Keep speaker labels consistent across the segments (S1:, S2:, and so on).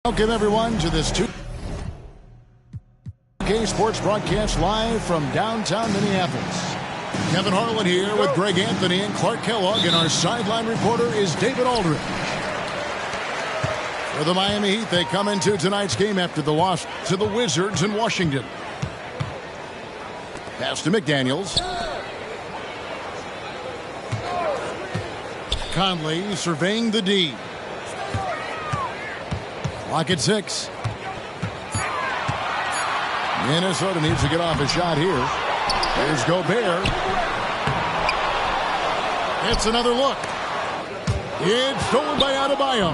S1: Welcome, everyone, to this 2K Sports broadcast live from downtown Minneapolis. Kevin Harlan here with Greg Anthony and Clark Kellogg, and our sideline reporter is David Aldridge. For the Miami Heat, they come into tonight's game after the loss to the Wizards in Washington. Pass to McDaniels. Conley surveying the D. Clock at 6. Minnesota needs to get off a shot here. Here's Gobert. It's another look. It's stolen by Adebayo.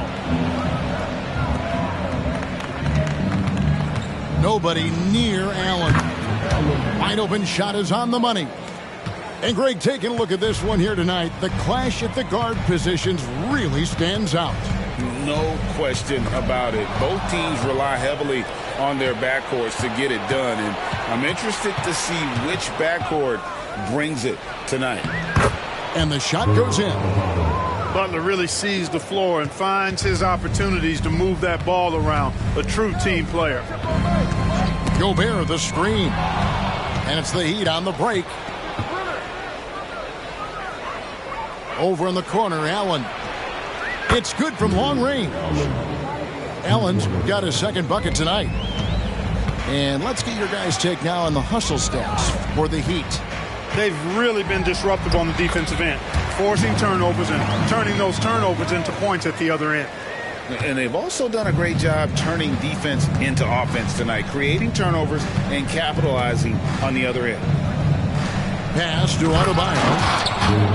S1: Nobody near Allen. Wide open shot is on the money. And Greg, taking a look at this one here tonight, the clash at the guard positions really stands out.
S2: No question about it. Both teams rely heavily on their backcourts to get it done, and I'm interested to see which backcourt brings it tonight.
S1: And the shot goes in.
S3: Butler really sees the floor and finds his opportunities to move that ball around. A true team player.
S1: Gobert the screen. And it's the Heat on the break. Over in the corner, Allen. It's good from long range. Allen's got his second bucket tonight. And let's get your guys' take now on the hustle stats for the Heat.
S3: They've really been disruptive on the defensive end, forcing turnovers and turning those turnovers into points at the other end.
S2: And they've also done a great job turning defense into offense tonight, creating turnovers and capitalizing on the other end.
S1: Pass to Adebayo.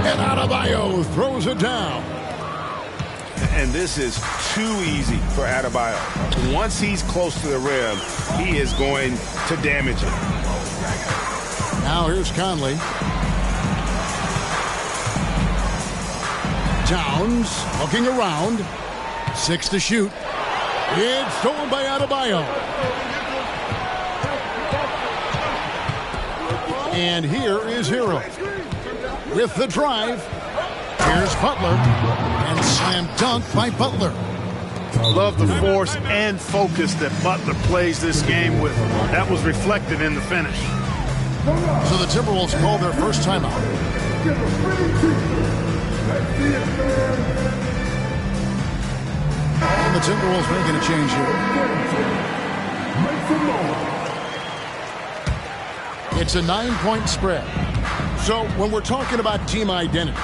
S1: And Adebayo throws it down.
S2: And this is too easy for Adebayo. Once he's close to the rim, he is going to damage it.
S1: Now here's Conley. Towns looking around. 6 to shoot. It's stolen by Adebayo. And here is Hero with the drive. Here's Butler, and slam dunk by Butler.
S3: Love the force and focus that Butler plays this game with. That was reflected in the finish.
S1: So the Timberwolves call their first timeout. And the Timberwolves making a change here. It's a 9-point spread. So when we're talking about team identities,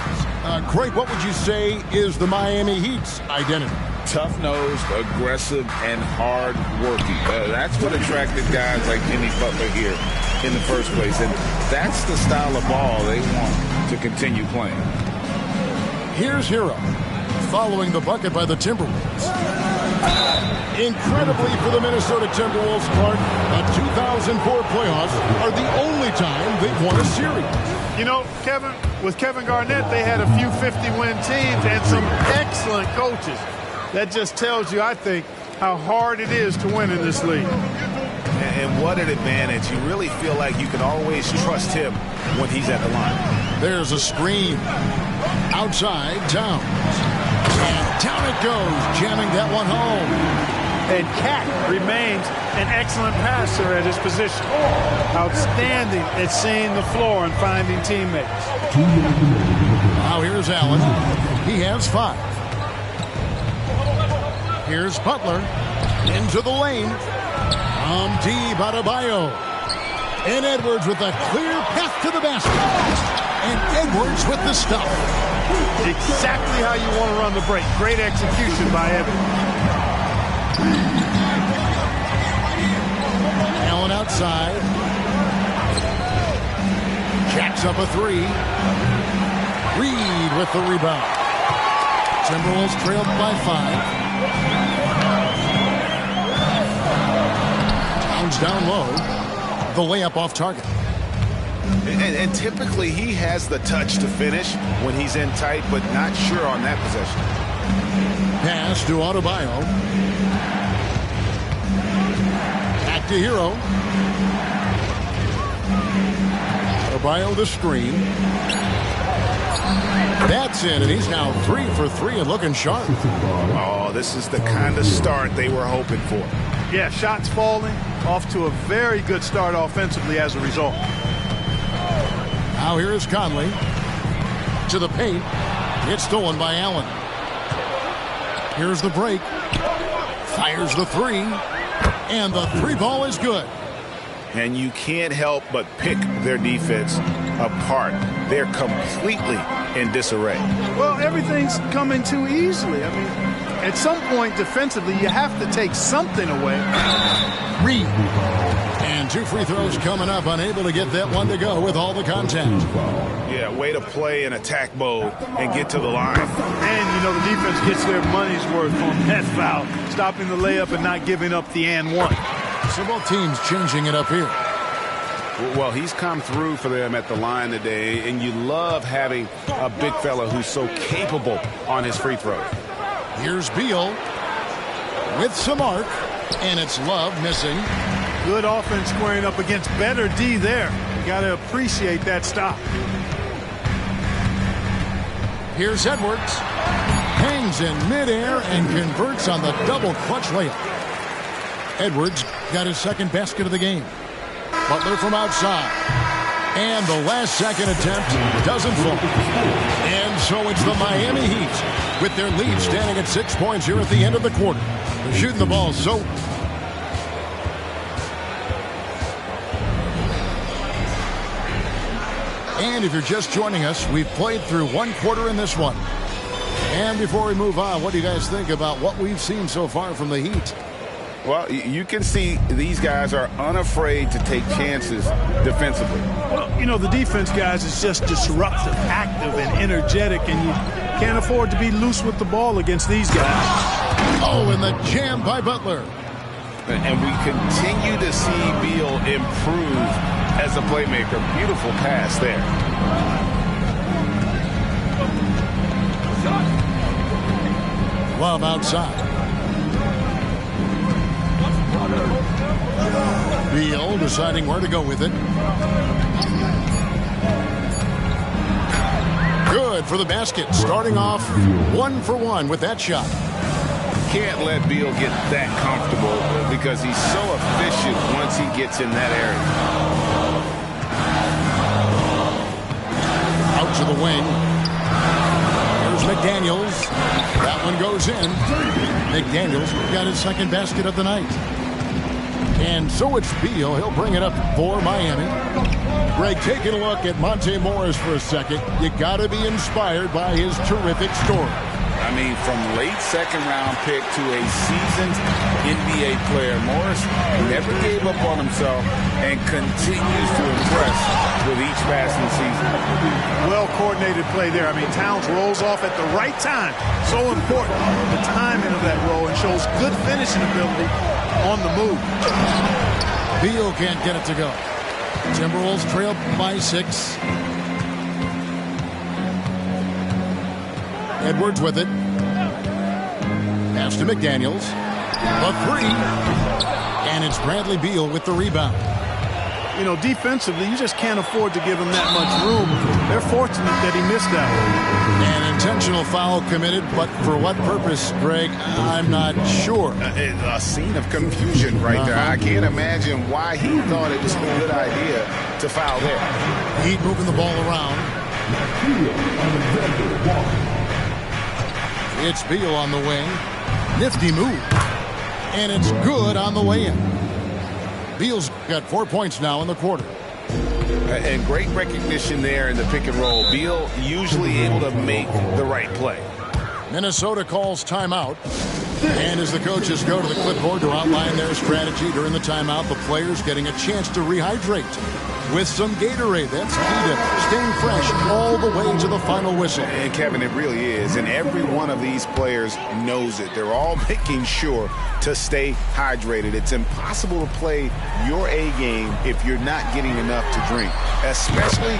S1: Craig, what would you say is the Miami Heat's identity?
S2: Tough-nosed, aggressive, and hard-working. That's what attracted guys like Jimmy Butler here in the first place. And that's the style of ball they want to continue playing.
S1: Here's Hero, following the bucket by the Timberwolves. Incredibly for the Minnesota Timberwolves, Clark, the 2004 playoffs are the only time they've won a series.
S3: You know, Kevin, with Kevin Garnett, they had a few 50-win teams and some excellent coaches. That just tells you, I think, how hard it is to win in this league.
S2: And what an advantage. You really feel like you can always trust him when he's at the line.
S1: There's a screen outside Towns. And Down it goes, jamming that one home.
S3: And Cat remains an excellent passer at his position. Outstanding at seeing the floor and finding teammates.
S1: Now here's Allen. He has 5. Here's Butler. Into the lane. From deep, Adebayo. And Edwards with a clear path to the basket. And Edwards with the stuff.
S3: Exactly how you want to run the break. Great execution by Edwards.
S1: Allen outside. Jacks up a 3. Reed with the rebound. Timberwolves trailed by 5. Towns down low. The layup off target.
S4: And typically he has the touch to finish when he's in tight, but not sure on that possession.
S1: Pass to Adebayo. Back to Hero. Adebayo the screen. That's in, and he's now 3 for 3 and looking sharp.
S4: Oh, this is the kind of start they were hoping for.
S3: Yeah, shots falling. Off to a very good start offensively as a result.
S1: Now here is Conley. To the paint. It's stolen by Allen. Here's the break. Fires the 3. And the 3 ball is good.
S4: And you can't help but pick their defense apart. They're completely in disarray.
S3: Well, everything's coming too easily. I mean, at some point defensively, you have to take something away.
S1: Reed. And 2 free throws coming up. Unable to get that one to go with all the contact.
S4: Yeah, way to play in attack mode and get to the line.
S3: And, you know, the defense gets their money's worth on that foul. Stopping the layup and not giving up the and one.
S1: So both teams changing it up here.
S4: Well, he's come through for them at the line today, and you love having a big fella who's so capable on his free throws.
S1: Here's Beal with some arc, and it's Love missing.
S3: Good offense squaring up against better D there. You got to appreciate that stop.
S1: Here's Edwards. Hangs in midair and converts on the double clutch layup. Edwards got his second basket of the game. Butler from outside. And the last second attempt doesn't fall. And so it's the Miami Heat with their lead standing at 6 points here at the end of the quarter. They're shooting the ball so... And if you're just joining us, we've played through 1 quarter in this one. And before we move on, what do you guys think about what we've seen so far from the Heat?
S2: Well, you can see these guys are unafraid to take chances defensively.
S3: Well, you know, the defense, guys, is just disruptive, active, and energetic, and you can't afford to be loose with the ball against these guys.
S1: Oh, and the jam by Butler.
S2: And we continue to see Beal improve as a playmaker. Beautiful pass there.
S1: Love outside. Beal deciding where to go with it. Good for the basket. Starting off 1 for 1 with that shot.
S2: Can't let Beal get that comfortable because he's so efficient once he gets in that area.
S1: Out to the wing. Here's McDaniels. That one goes in. McDaniels got his second basket of the night. And so it's Beal. He'll bring it up for Miami. Greg, taking a look at Monte Morris for a second. You got to be inspired by his terrific story.
S2: I mean, from late second-round pick to a seasoned NBA player, Morris never gave up on himself and continues to impress with each passing season.
S3: Well-coordinated play there. I mean, Towns rolls off at the right time. So important, the timing of that roll, and shows good finishing ability on the move.
S1: Beal can't get it to go. Timberwolves trail by 6. Edwards with it. Pass to McDaniels. The 3. And it's Bradley Beal with the rebound.
S3: you know, defensively, you just can't afford to give him that much room. They're fortunate that he missed that one.
S1: An intentional foul committed, but for what purpose, Greg, I'm not sure.
S4: A scene of confusion right there. I can't imagine why he thought it was a good idea to foul there.
S1: Heat moving the ball around. It's Beal on the wing. Nifty move. And it's good on the way in. Beal's got 4 points now in the quarter.
S4: And great recognition there in the pick and roll. Beal usually able to make the right play.
S1: Minnesota calls timeout. And as the coaches go to the clipboard to outline their strategy during the timeout, the players getting a chance to rehydrate with some Gatorade. That's key to staying fresh all the way to the final whistle.
S4: And Kevin, it really is. And every one of these players knows it. They're all making sure to stay hydrated. It's impossible to play your A game if you're not getting enough to drink, especially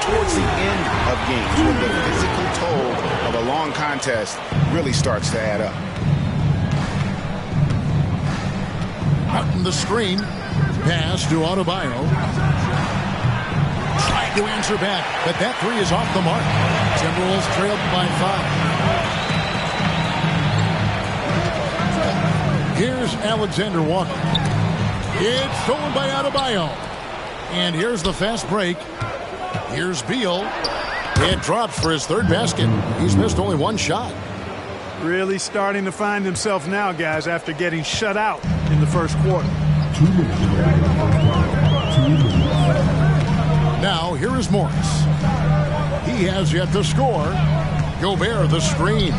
S4: towards the end of games when the physical toll of a long contest really starts to add up.
S1: Out in the screen. Pass to Adebayo. Tried to answer back, but that three is off the mark. Timberwolves trailed by 5. Here's Alexander Walker. It's stolen by Adebayo. And here's the fast break. Here's Beal. It drops for his third basket. He's missed only one shot.
S3: Really starting to find himself now, guys, after getting shut out in the first quarter.
S1: Now, here is Morris. He has yet to score. Gobert, the screen.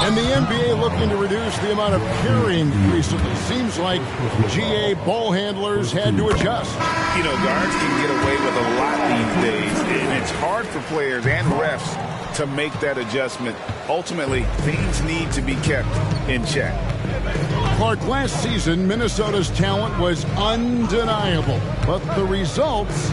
S1: And the NBA looking to reduce the amount of carrying recently. Seems like GA ball handlers had to adjust.
S2: You know, guards can get away with a lot these days, and it's hard for players and refs to make that adjustment. Ultimately, things need to be kept in check.
S1: Clark, last season, Minnesota's talent was undeniable, but the results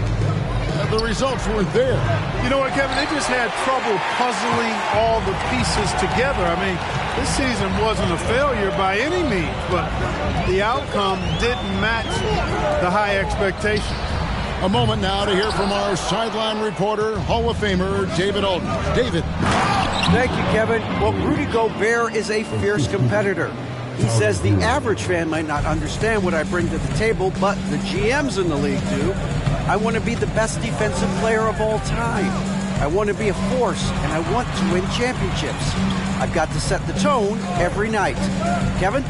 S1: weren't there.
S3: You know what, Kevin? They just had trouble puzzling all the pieces together. I mean, this season wasn't a failure by any means, but the outcome didn't match the high expectations.
S1: A moment now to hear from our sideline reporter, Hall of Famer David Aldridge. David.
S5: Thank you, Kevin. Well, Rudy Gobert is a fierce competitor. He says the average fan might not understand what I bring to the table, but the GMs in the league do. I want to be the best defensive player of all time. I want to be a force, and I want to win championships. I've got to set the tone every night. Kevin?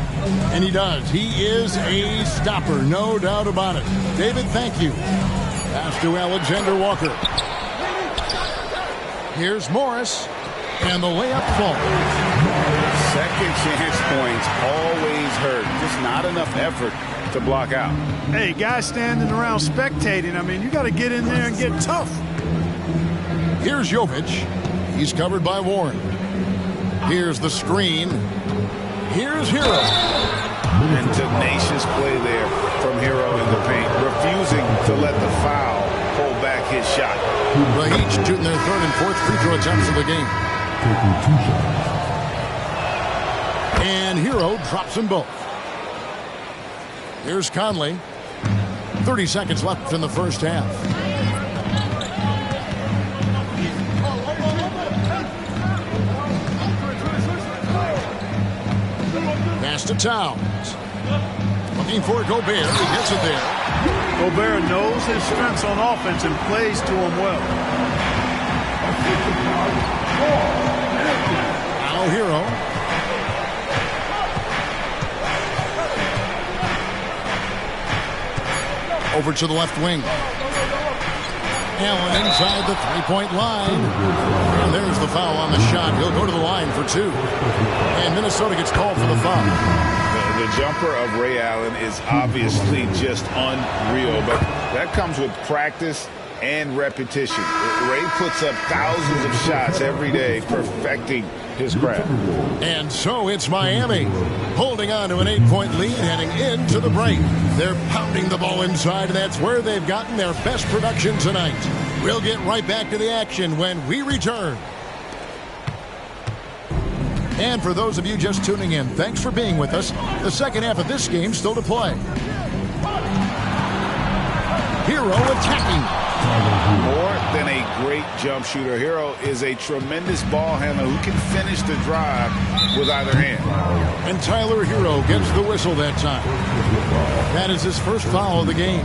S1: And he does. He is a stopper, no doubt about it. David, thank you. Pass to Alexander Walker. Here's Morris, and the layup falls.
S4: Second chance points always hurt. Just not enough effort to block out.
S3: Hey, guys standing around spectating, I mean, you got to get in there and get tough.
S1: Here's Jovic. He's covered by Warren. Here's the screen. Here's Hero.
S4: And tenacious play there from Hero in the paint, refusing to let the foul hold back his shot.
S1: The Heat shooting their third and fourth free throw attempts of the game. And Hero drops them both. Here's Conley. 30 seconds left in the first half. Pass to Towns. Looking for Gobert. He gets it there.
S3: Gobert knows his strengths on offense and plays to him well.
S1: Now Hero. Over to the left wing. Allen inside the three-point line. And there's the foul on the shot. He'll go to the line for two. And Minnesota gets called for the foul.
S2: The jumper of Ray Allen is obviously just unreal, but that comes with practice and repetition. Ray puts up thousands of shots every day, perfecting his craft.
S1: And so it's Miami holding on to an 8-point lead heading into the break. They're pounding the ball inside, and that's where they've gotten their best production tonight. We'll get right back to the action when we return. And for those of you just tuning in, thanks for being with us. The second half of this game still to play. Hero attacking.
S4: More than a great jump shooter, Hero is a tremendous ball handler who can finish the drive with either hand.
S1: And Tyler Hero gets the whistle that time. That is his first foul of the game.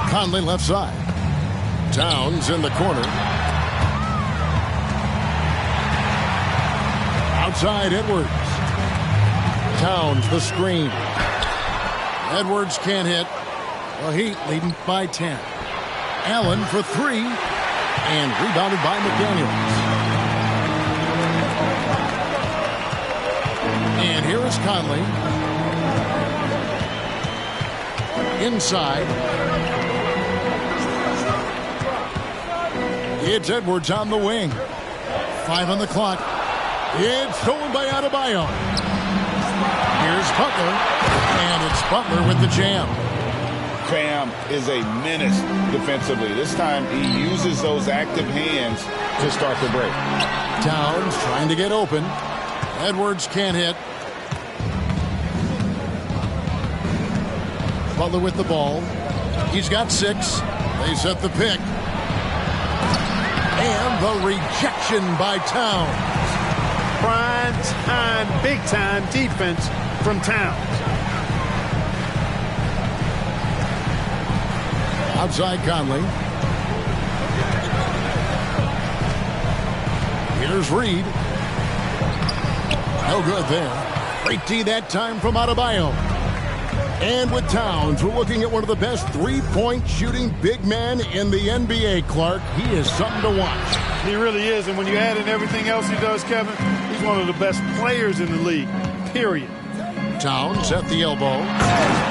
S1: Conley left side. Towns in the corner. Outside Edwards. Towns the screen. Edwards can't hit. The Heat leading by 10. Allen for three. And rebounded by McDaniels. And here is Conley. Inside. It's Edwards on the wing. 5 on the clock. It's stolen by Adebayo. Here's Butler. And it's Butler with the jam.
S4: Cam is a menace defensively. This time he uses those active hands to start the break.
S1: Towns trying to get open. Edwards can't hit. Butler with the ball. He's got 6. They set the pick. And the rejection by Towns.
S3: Prime time, big time defense from Towns.
S1: Outside Conley. Here's Reed. No good there. Great D that time from Adebayo. And with Towns, we're looking at one of the best three-point shooting big men in the NBA, Clark. He is something to watch.
S3: He really is, and when you add in everything else he does, Kevin, he's one of the best players in the league, period.
S1: Towns at the elbow,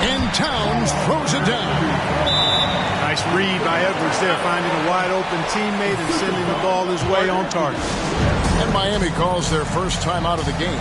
S1: and Towns throws it down.
S3: Nice read by Edwards there, finding a wide-open teammate and sending the ball his way on target.
S1: And Miami calls their first time out of the game.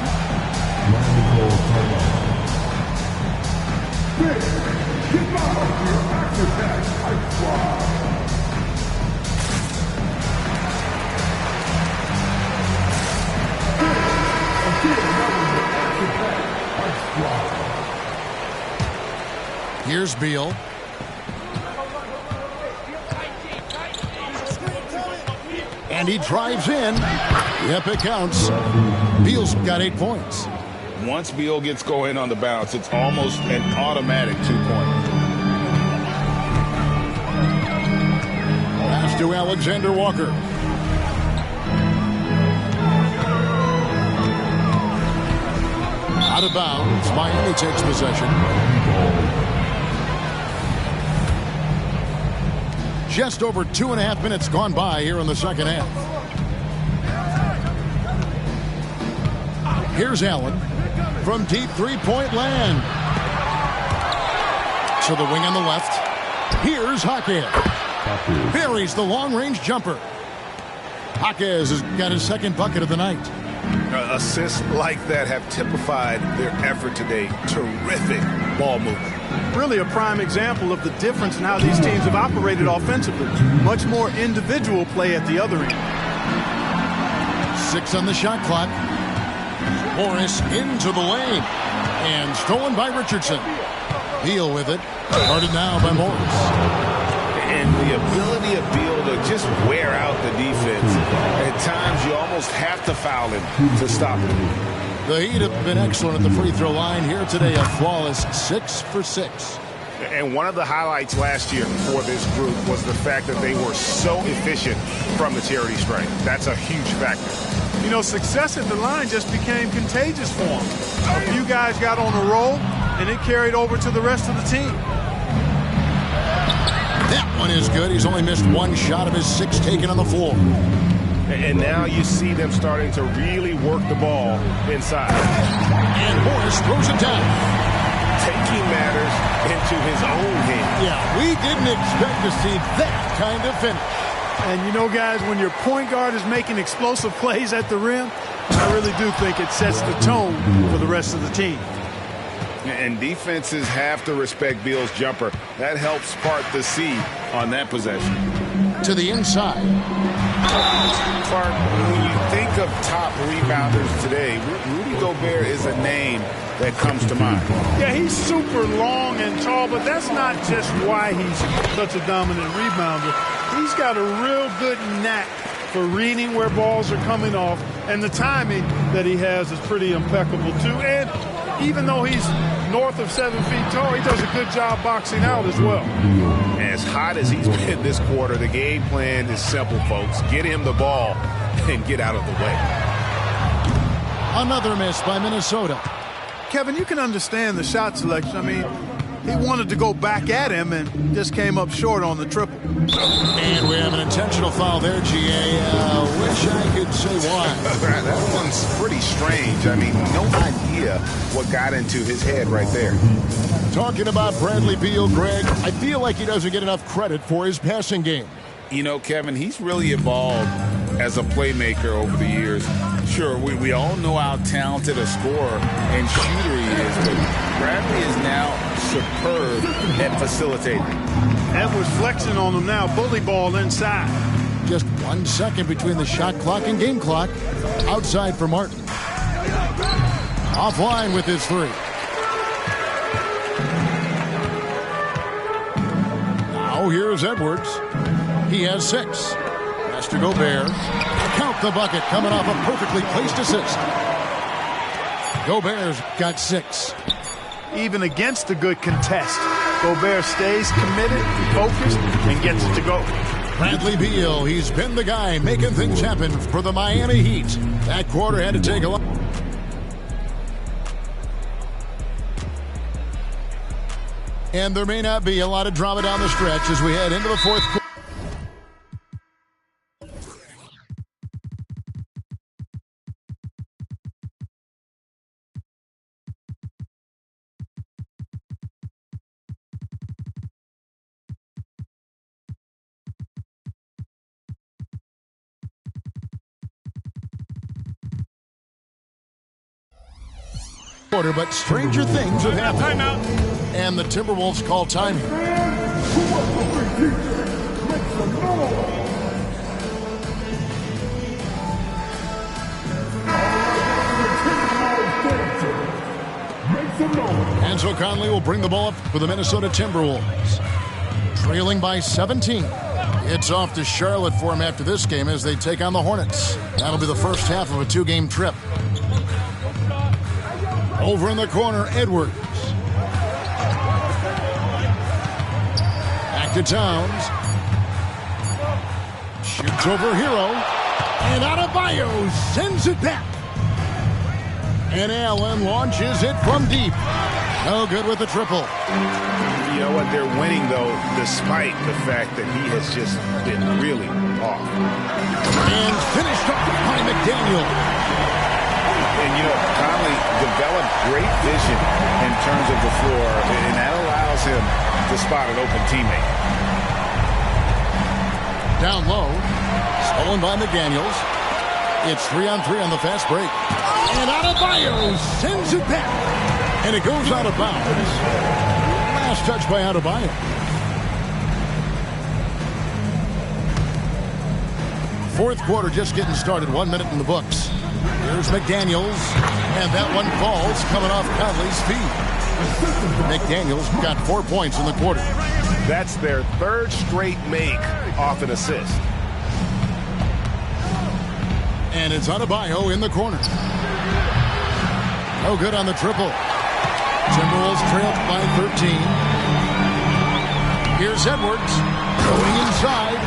S1: Here's Beal. And he drives in. Yep, it counts. Beal's got 8 points.
S4: Once Beal gets going on the bounce, it's almost an automatic 2-point.
S1: Pass to Alexander Walker. Out of bounds. Miami takes possession. Just over 2.5 minutes gone by here in the second half. Here's Allen from deep three-point land. To the wing on the left. Here's Jaquez. Buries the long-range jumper. Jaquez has got his second bucket of the night.
S4: Assists like that have typified their effort today. Terrific ball movement.
S3: Really a prime example of the difference in how these teams have operated offensively. Much more individual play at the other end.
S1: 6 on the shot clock. Morris into the lane. And stolen by Richardson. Beal with it. Guarded now by Morris.
S4: And the ability of Beal to just wear out the defense. At times, you almost have to foul him to stop him.
S1: The Heat have been excellent at the free throw line here today. A flawless 6 for 6.
S4: And one of the highlights last year for this group was the fact that they were so efficient from the charity stripe. That's a huge factor.
S3: You know, success at the line just became contagious for them. A few guys got on a roll, and it carried over to the rest of the team.
S1: That one is good. He's only missed 1 shot of his 6 taken on the floor.
S4: And now you see them starting to really work the ball inside.
S1: And Morris throws it down.
S4: Taking matters into his own hands.
S1: Yeah, we didn't expect to see that kind of finish.
S3: And you know, guys, when your point guard is making explosive plays at the rim, I really do think it sets the tone for the rest of the team.
S4: And defenses have to respect Beal's jumper. That helps part the sea on that possession.
S1: to the inside.
S4: Clark, when you think of top rebounders today, Rudy Gobert is a name that comes to mind.
S3: Yeah, he's super long and tall, but that's not just why he's such a dominant rebounder. He's got a real good knack for reading where balls are coming off, and the timing that he has is pretty impeccable too. And even though he's north of 7 feet tall, he does a good job boxing out as well.
S4: As hot as he's been this quarter, the game plan is simple, folks. Get him the ball and get out of the way.
S1: Another miss by Minnesota.
S3: Kevin, you can understand the shot selection. I mean, he wanted to go back at him and just came up short on the triple.
S1: And we have an intentional foul there, G.A. Wish I could say why.
S4: That one's pretty strange. I mean, no idea what got into his head right there.
S1: Talking about Bradley Beal, Greg, I feel like he doesn't get enough credit for his passing game.
S2: You know, Kevin, he's really evolved as a playmaker over the years. Sure, we all know how talented a scorer and shooter he is, but Bradley is now superb at facilitating.
S3: Edwards flexing on him now, bully ball inside.
S1: Just 1 second between the shot clock and game clock. Outside for Martin. Offline with his three. Now here's Edwards. He has 6. Pass to Gobert. Count the bucket coming off a perfectly placed assist. Gobert's got 6.
S3: Even against a good contest, Gobert stays committed, focused, and gets it to go.
S1: Bradley Beal, he's been the guy making things happen for the Miami Heat. That quarter had to take a lot. And there may not be a lot of drama down the stretch as we head into the fourth quarter. But stranger things have happened. And the Timberwolves call time here. Ansel Conley will bring the ball up for the Minnesota Timberwolves. Trailing by 17. It's off to Charlotte for him after this game as they take on the Hornets. That'll be the first half of a 2-game trip. Over in the corner, Edwards. Back to Towns. Shoots over Hero. And Adebayo sends it back. And Allen launches it from deep. No good with the triple.
S4: You know what? They're winning, though, despite the fact that he has just been really off.
S1: And finished off by McDaniel.
S4: And, you know, Conley developed great vision in terms of the floor, and that allows him to spot an open teammate.
S1: Down low. Stolen by McDaniels. It's 3-on-3 on the fast break. And Adebayo sends it back. And it goes out of bounds. Last touch by Adebayo. Fourth quarter just getting started. 1 minute in the books. Here's McDaniels, and that one falls coming off Conley's feet. McDaniels got 4 points in the quarter.
S4: That's their third straight make off an assist.
S1: And it's Adebayo in the corner. No good on the triple. Timberwolves trailed by 13. Here's Edwards going inside.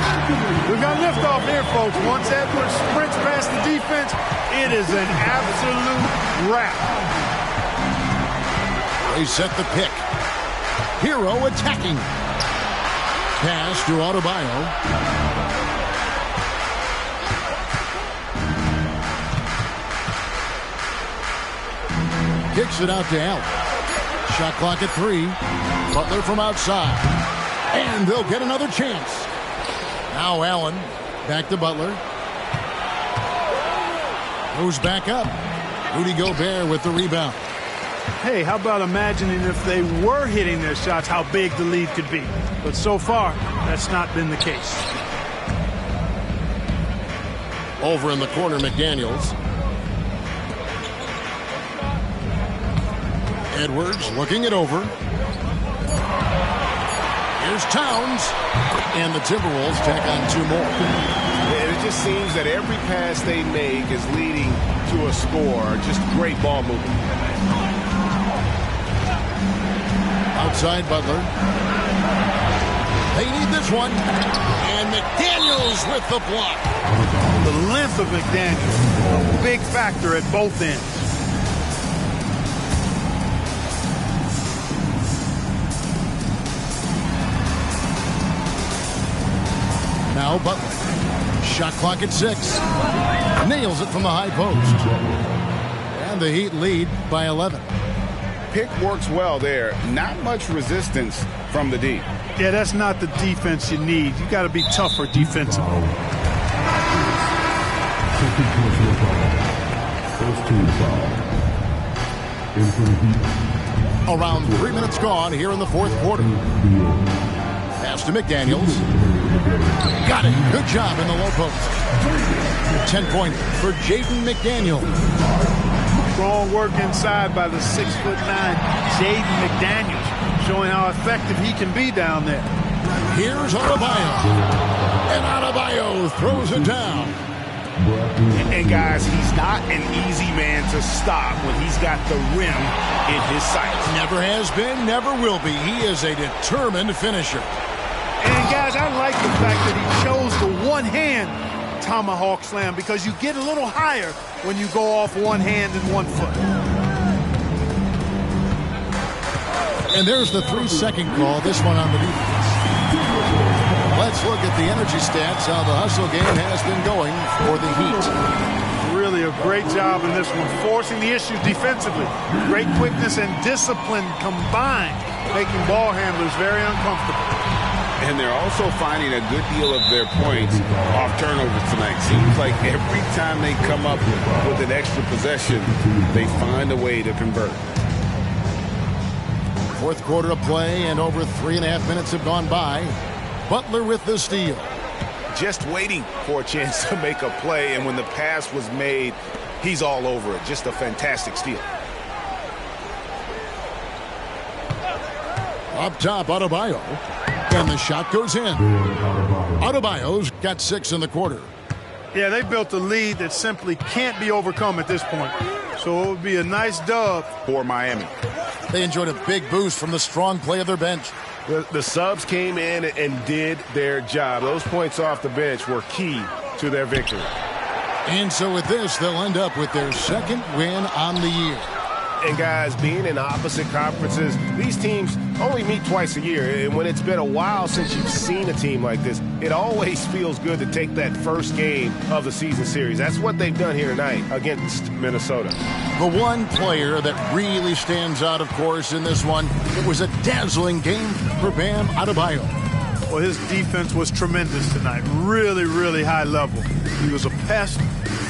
S3: We've got liftoff here, folks. Once Edwards sprints past the defense, it is an absolute wrap.
S1: They set the pick. Hero attacking. Pass to Adebayo. Kicks it out to Allen. Shot clock at 3. Butler from outside. And they'll get another chance. Now Allen. Back to Butler. Goes back up. Rudy Gobert with the rebound.
S3: Hey, how about imagining if they were hitting their shots, how big the lead could be? But so far, that's not been the case.
S1: Over in the corner, McDaniels. Edwards looking it over. Here's Towns. And the Timberwolves tack on 2 more.
S4: And it just seems that every pass they make is leading to a score. Just great ball movement.
S1: Outside Butler. They need this one. And McDaniels with the block.
S3: The length of McDaniels, big factor at both ends.
S1: Now Butler. Shot clock at 6. Nails it from the high post. And the Heat lead by 11.
S4: Pick works well there. Not much resistance from the D.
S3: Yeah, that's not the defense you need. You got to be tougher defensively.
S1: Around 3 minutes gone here in the 4th quarter. Pass to McDaniels. Got it. Good job in the low post. 10-point for Jaden McDaniels.
S3: Strong work inside by the 6'9" Jaden McDaniels, showing how effective he can be down there.
S1: Here's Adebayo. And Adebayo throws it down.
S4: And guys, he's not an easy man to stop when he's got the rim in his sights.
S1: Never has been, never will be. He is a determined finisher.
S3: And guys, I like the fact that he chose the one-hand tomahawk slam, because you get a little higher when you go off one hand and 1 foot.
S1: And there's the 3-second call, this one on the defense. Let's look at the energy stats, how the hustle game has been going for the Heat.
S3: Really a great job in this one, forcing the issues defensively. Great quickness and discipline combined, making ball handlers very uncomfortable.
S4: And they're also finding a good deal of their points off turnovers tonight. Seems like every time they come up with an extra possession, they find a way to convert.
S1: 4th quarter of play, and over 3.5 minutes have gone by. Butler with the steal.
S4: Just waiting for a chance to make a play, and when the pass was made, he's all over it. Just a fantastic steal.
S1: Up top, Adebayo. And the shot goes in. Adebayo's got 6 in the quarter.
S3: Yeah, they built a lead that simply can't be overcome at this point. So it would be a nice dub
S4: for Miami.
S1: They enjoyed a big boost from the strong play of their bench.
S6: The subs came in and did their job. Those points off the bench were key to their victory.
S1: And so with this, they'll end up with their 2nd win on the year.
S6: And guys, being in opposite conferences, these teams only meet twice a year. And when it's been a while since you've seen a team like this, it always feels good to take that first game of the season series. That's what they've done here tonight against Minnesota.
S1: The one player that really stands out, of course, in this one, it was a dazzling game for Bam Adebayo.
S3: Well, his defense was tremendous tonight. Really, really high level. He was a pest,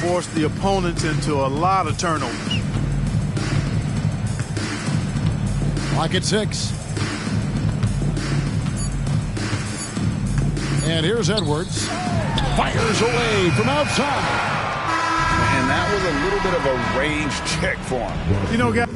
S3: forced the opponents into a lot of turnovers.
S1: Clock at 6. And here's Edwards. Fires away from outside.
S2: And that was a little bit of a range check for him.
S3: You know, guys.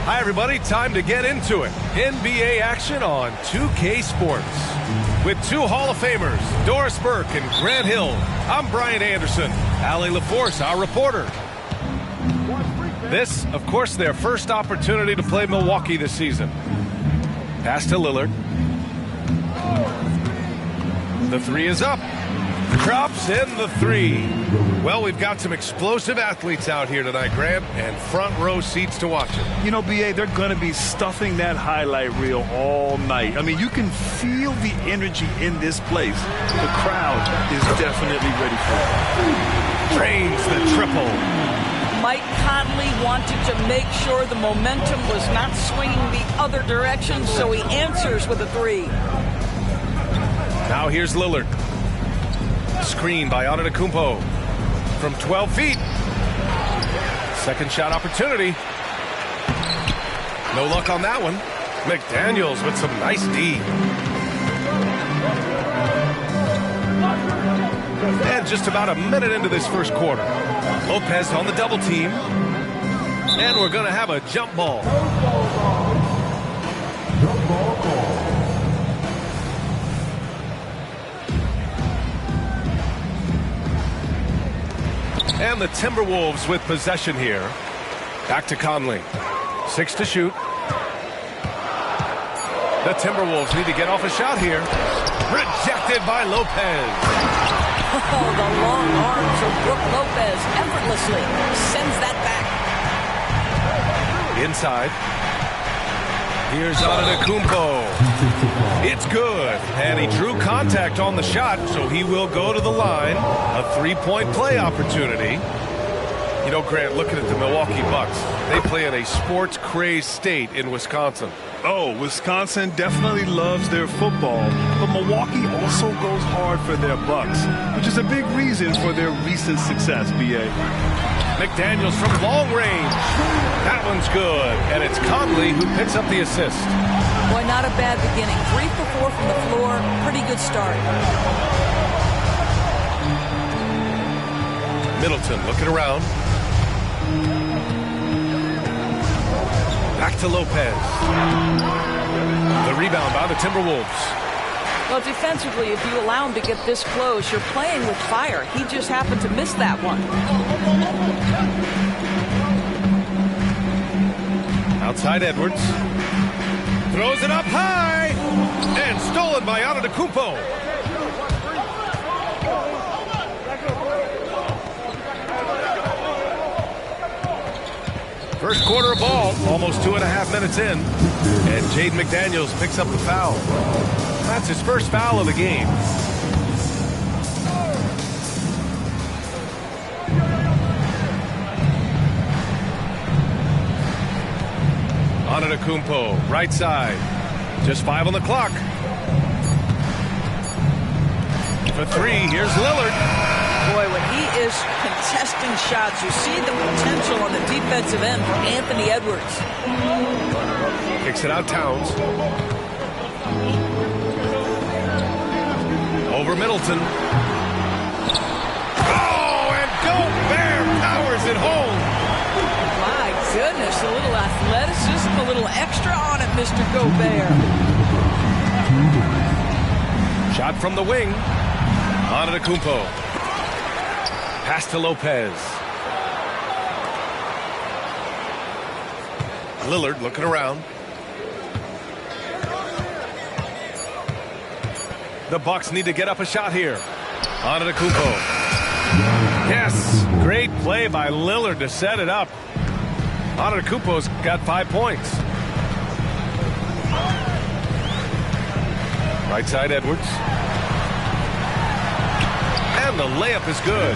S7: Hi, everybody. Time to get into it. NBA action on 2K Sports. With two Hall of Famers, Doris Burke and Grant Hill, I'm Brian Anderson. Allie LaForce, our reporter. This, of course, their first opportunity to play Milwaukee this season. Pass to Lillard. The three is up. Drops in the three. Well, we've got some explosive athletes out here tonight, Grant, and front row seats to watch it.
S8: You know, B.A., they're going to be stuffing that highlight reel all night. I mean, you can feel the energy in this place. The crowd is definitely ready for it.
S7: Drains the triple.
S9: Mike Conley wanted to make sure the momentum was not swinging the other direction, so he answers with a three.
S7: Now here's Lillard. Screen by Antetokounmpo from 12 feet. Second shot opportunity. No luck on that one. McDaniels with some nice D. And just about a minute into this first quarter. Lopez on the double team. And we're going to have a jump ball. And the Timberwolves with possession here. Back to Conley. 6 to shoot. The Timberwolves need to get off a shot here. Rejected by Lopez.
S9: Oh, the long arms of Brook Lopez effortlessly sends that back.
S7: Inside. Here's Antetokounmpo. It's good. And he drew contact on the shot, so he will go to the line. A three-point play opportunity. You know, Grant, looking at the Milwaukee Bucks, they play in a sports-crazed state in Wisconsin.
S8: Oh, Wisconsin definitely loves their football, but Milwaukee also goes hard for their Bucks, which is a big reason for their recent success, B.A.
S7: McDaniels from long range. That one's good. And it's Conley who picks up the assist.
S9: Boy, not a bad beginning. 3 for 4 from the floor. Pretty good start.
S7: Middleton looking around. Back to Lopez. The rebound by the Timberwolves.
S9: Well, defensively, if you allow him to get this close, you're playing with fire. He just happened to miss that one.
S7: Outside Edwards. Throws it up high. And stolen by Antetokounmpo. First quarter of ball, almost 2.5 minutes in. And Jaden McDaniels picks up the foul. That's his first foul of the game. Antetokounmpo, right side. Just 5 on the clock. For 3, here's Lillard.
S9: Boy, when he is contesting shots, you see the potential on the defensive end for Anthony Edwards.
S7: Kicks it out, Towns. Over Middleton. Oh, and Gobert powers it home.
S9: My goodness, a little athleticism, a little extra on it, Mr. Gobert.
S7: Shot from the wing. Antetokounmpo. Pass to Lopez. Lillard looking around. The Bucks need to get up a shot here. Antetokounmpo. Yes, great play by Lillard to set it up. Antetokounmpo's got 5 points. Right side Edwards. And the layup is good.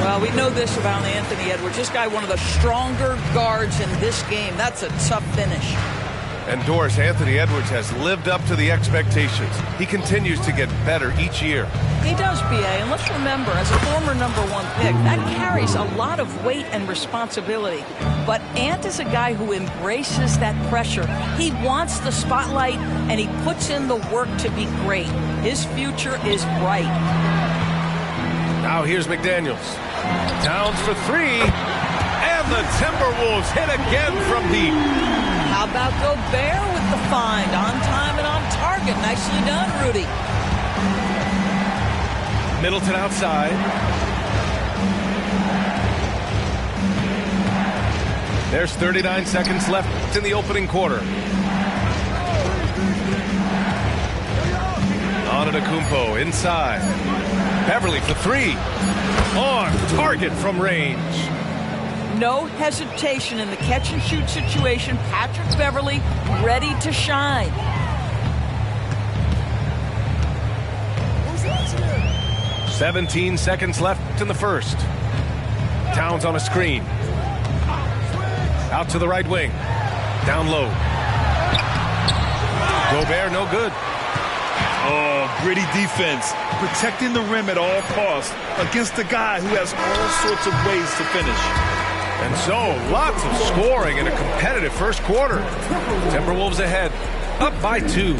S9: Well, we know this about Anthony Edwards. This guy, one of the stronger guards in this game. That's a tough finish.
S7: And Doris, Anthony Edwards has lived up to the expectations. He continues to get better each year.
S9: He does, BA, and let's remember, as a former #1 pick, that carries a lot of weight and responsibility. But Ant is a guy who embraces that pressure. He wants the spotlight, and he puts in the work to be great. His future is bright.
S7: Now here's McDaniels. Towns for 3. And the Timberwolves hit again from deep.
S9: How about Gobert with the find? On time and on target. Nicely done, Rudy.
S7: Middleton outside. There's 39 seconds left in the opening quarter. Antetokounmpo inside. Beverly for 3. On target from range.
S9: No hesitation in the catch-and-shoot situation. Patrick Beverly ready to shine.
S7: – 17 seconds left in the first. Towns on a screen. Out to the right wing. Down low. Gobert no good.
S8: Oh, gritty defense. Protecting the rim at all costs against a guy who has all sorts of ways to finish.
S7: And so, lots of scoring in a competitive first quarter. Timberwolves ahead, up by 2.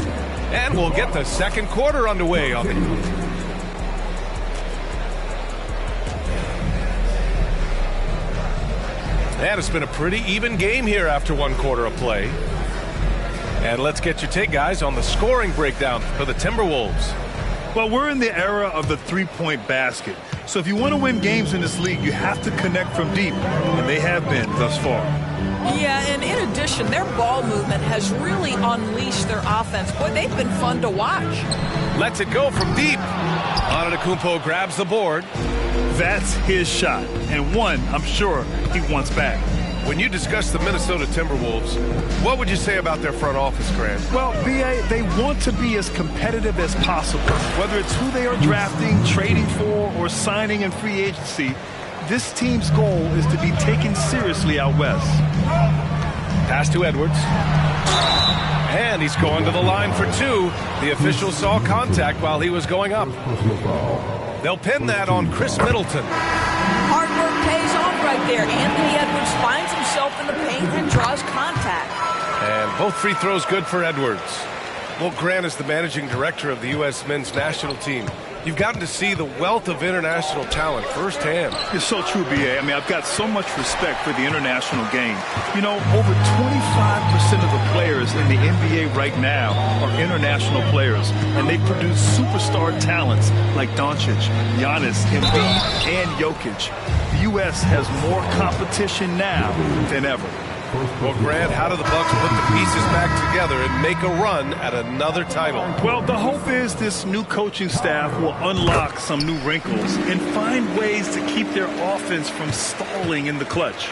S7: And we'll get the second quarter underway on the... And it's been a pretty even game here after 1 quarter of play. And let's get your take, guys, on the scoring breakdown for the Timberwolves.
S8: Well, we're in the era of the three-point basket. So if you want to win games in this league, you have to connect from deep, and they have been thus far.
S9: Yeah, and in addition, their ball movement has really unleashed their offense. Boy, they've been fun to watch.
S7: Lets it go from deep. Antetokounmpo grabs the board.
S8: That's his shot, and one I'm sure he wants back.
S7: When you discuss the Minnesota Timberwolves, what would you say about their front office, Grant?
S8: Well, B.A., they want to be as competitive as possible. Whether it's who they are drafting, trading for, or signing in free agency, this team's goal is to be taken seriously out west.
S7: Pass to Edwards. And he's going to the line for 2. The official saw contact while he was going up. They'll pin that on Chris Middleton.
S9: Hard work pays off right there. Anthony Edwards finds himself in the paint and draws contact.
S7: And both free throws good for Edwards. Well, Grant is the managing director of the U.S. men's national team. You've gotten to see the wealth of international talent firsthand.
S8: It's so true, B.A. I mean, I've got so much respect for the international game. You know, over 25% of the players in the NBA right now are international players, and they produce superstar talents like Doncic, Giannis, Embiid, and Jokic. The U.S. has more competition now than ever.
S7: Well, Grant, how do the Bucks put the pieces back together and make a run at another title?
S8: Well, the hope is this new coaching staff will unlock some new wrinkles and find ways to keep their offense from stalling in the clutch.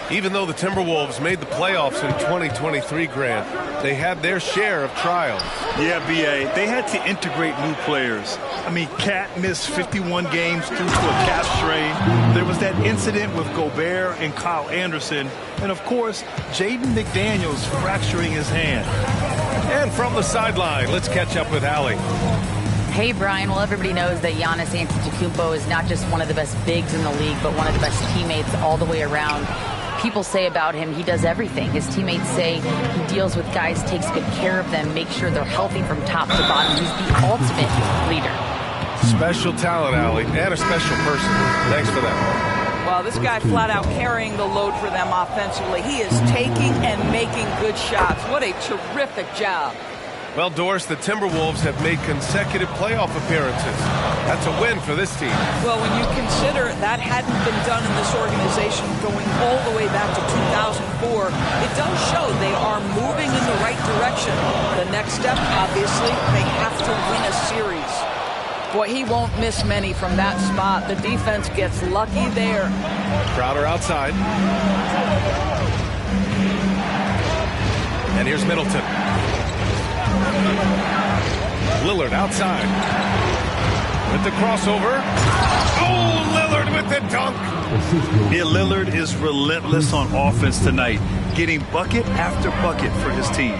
S7: Even though the Timberwolves made the playoffs in 2023, Grant, they had their share of trials.
S8: Yeah, B.A., they had to integrate new players. I mean, Cat missed 51 games due to a calf strain. There was that incident with Gobert and Kyle Anderson. And, of course, Jaden McDaniels fracturing his hand.
S7: And from the sideline, let's catch up with Allie.
S10: Hey, Brian. Well, everybody knows that Giannis Antetokounmpo is not just one of the best bigs in the league, but one of the best teammates all the way around. People say about him, he does everything. His teammates say he deals with guys, takes good care of them, makes sure they're healthy from top to bottom. He's the ultimate leader.
S7: Special talent, Allie, and a special person. Thanks for that.
S9: Well, this guy flat out carrying the load for them offensively. He is taking and making good shots. What a terrific job.
S7: Well, Doris, the Timberwolves have made consecutive playoff appearances. That's a win for this team.
S9: Well, when you consider that hadn't been done in this organization going all the way back to 2004, it does show they are moving in the right direction. The next step, obviously, they have to win a series. Boy, he won't miss many from that spot. The defense gets lucky there.
S7: Crowder outside. And here's Middleton. Lillard outside. With the crossover. Oh, Lillard with the dunk.
S8: Yeah, Lillard is relentless on offense tonight, getting bucket after bucket for his team.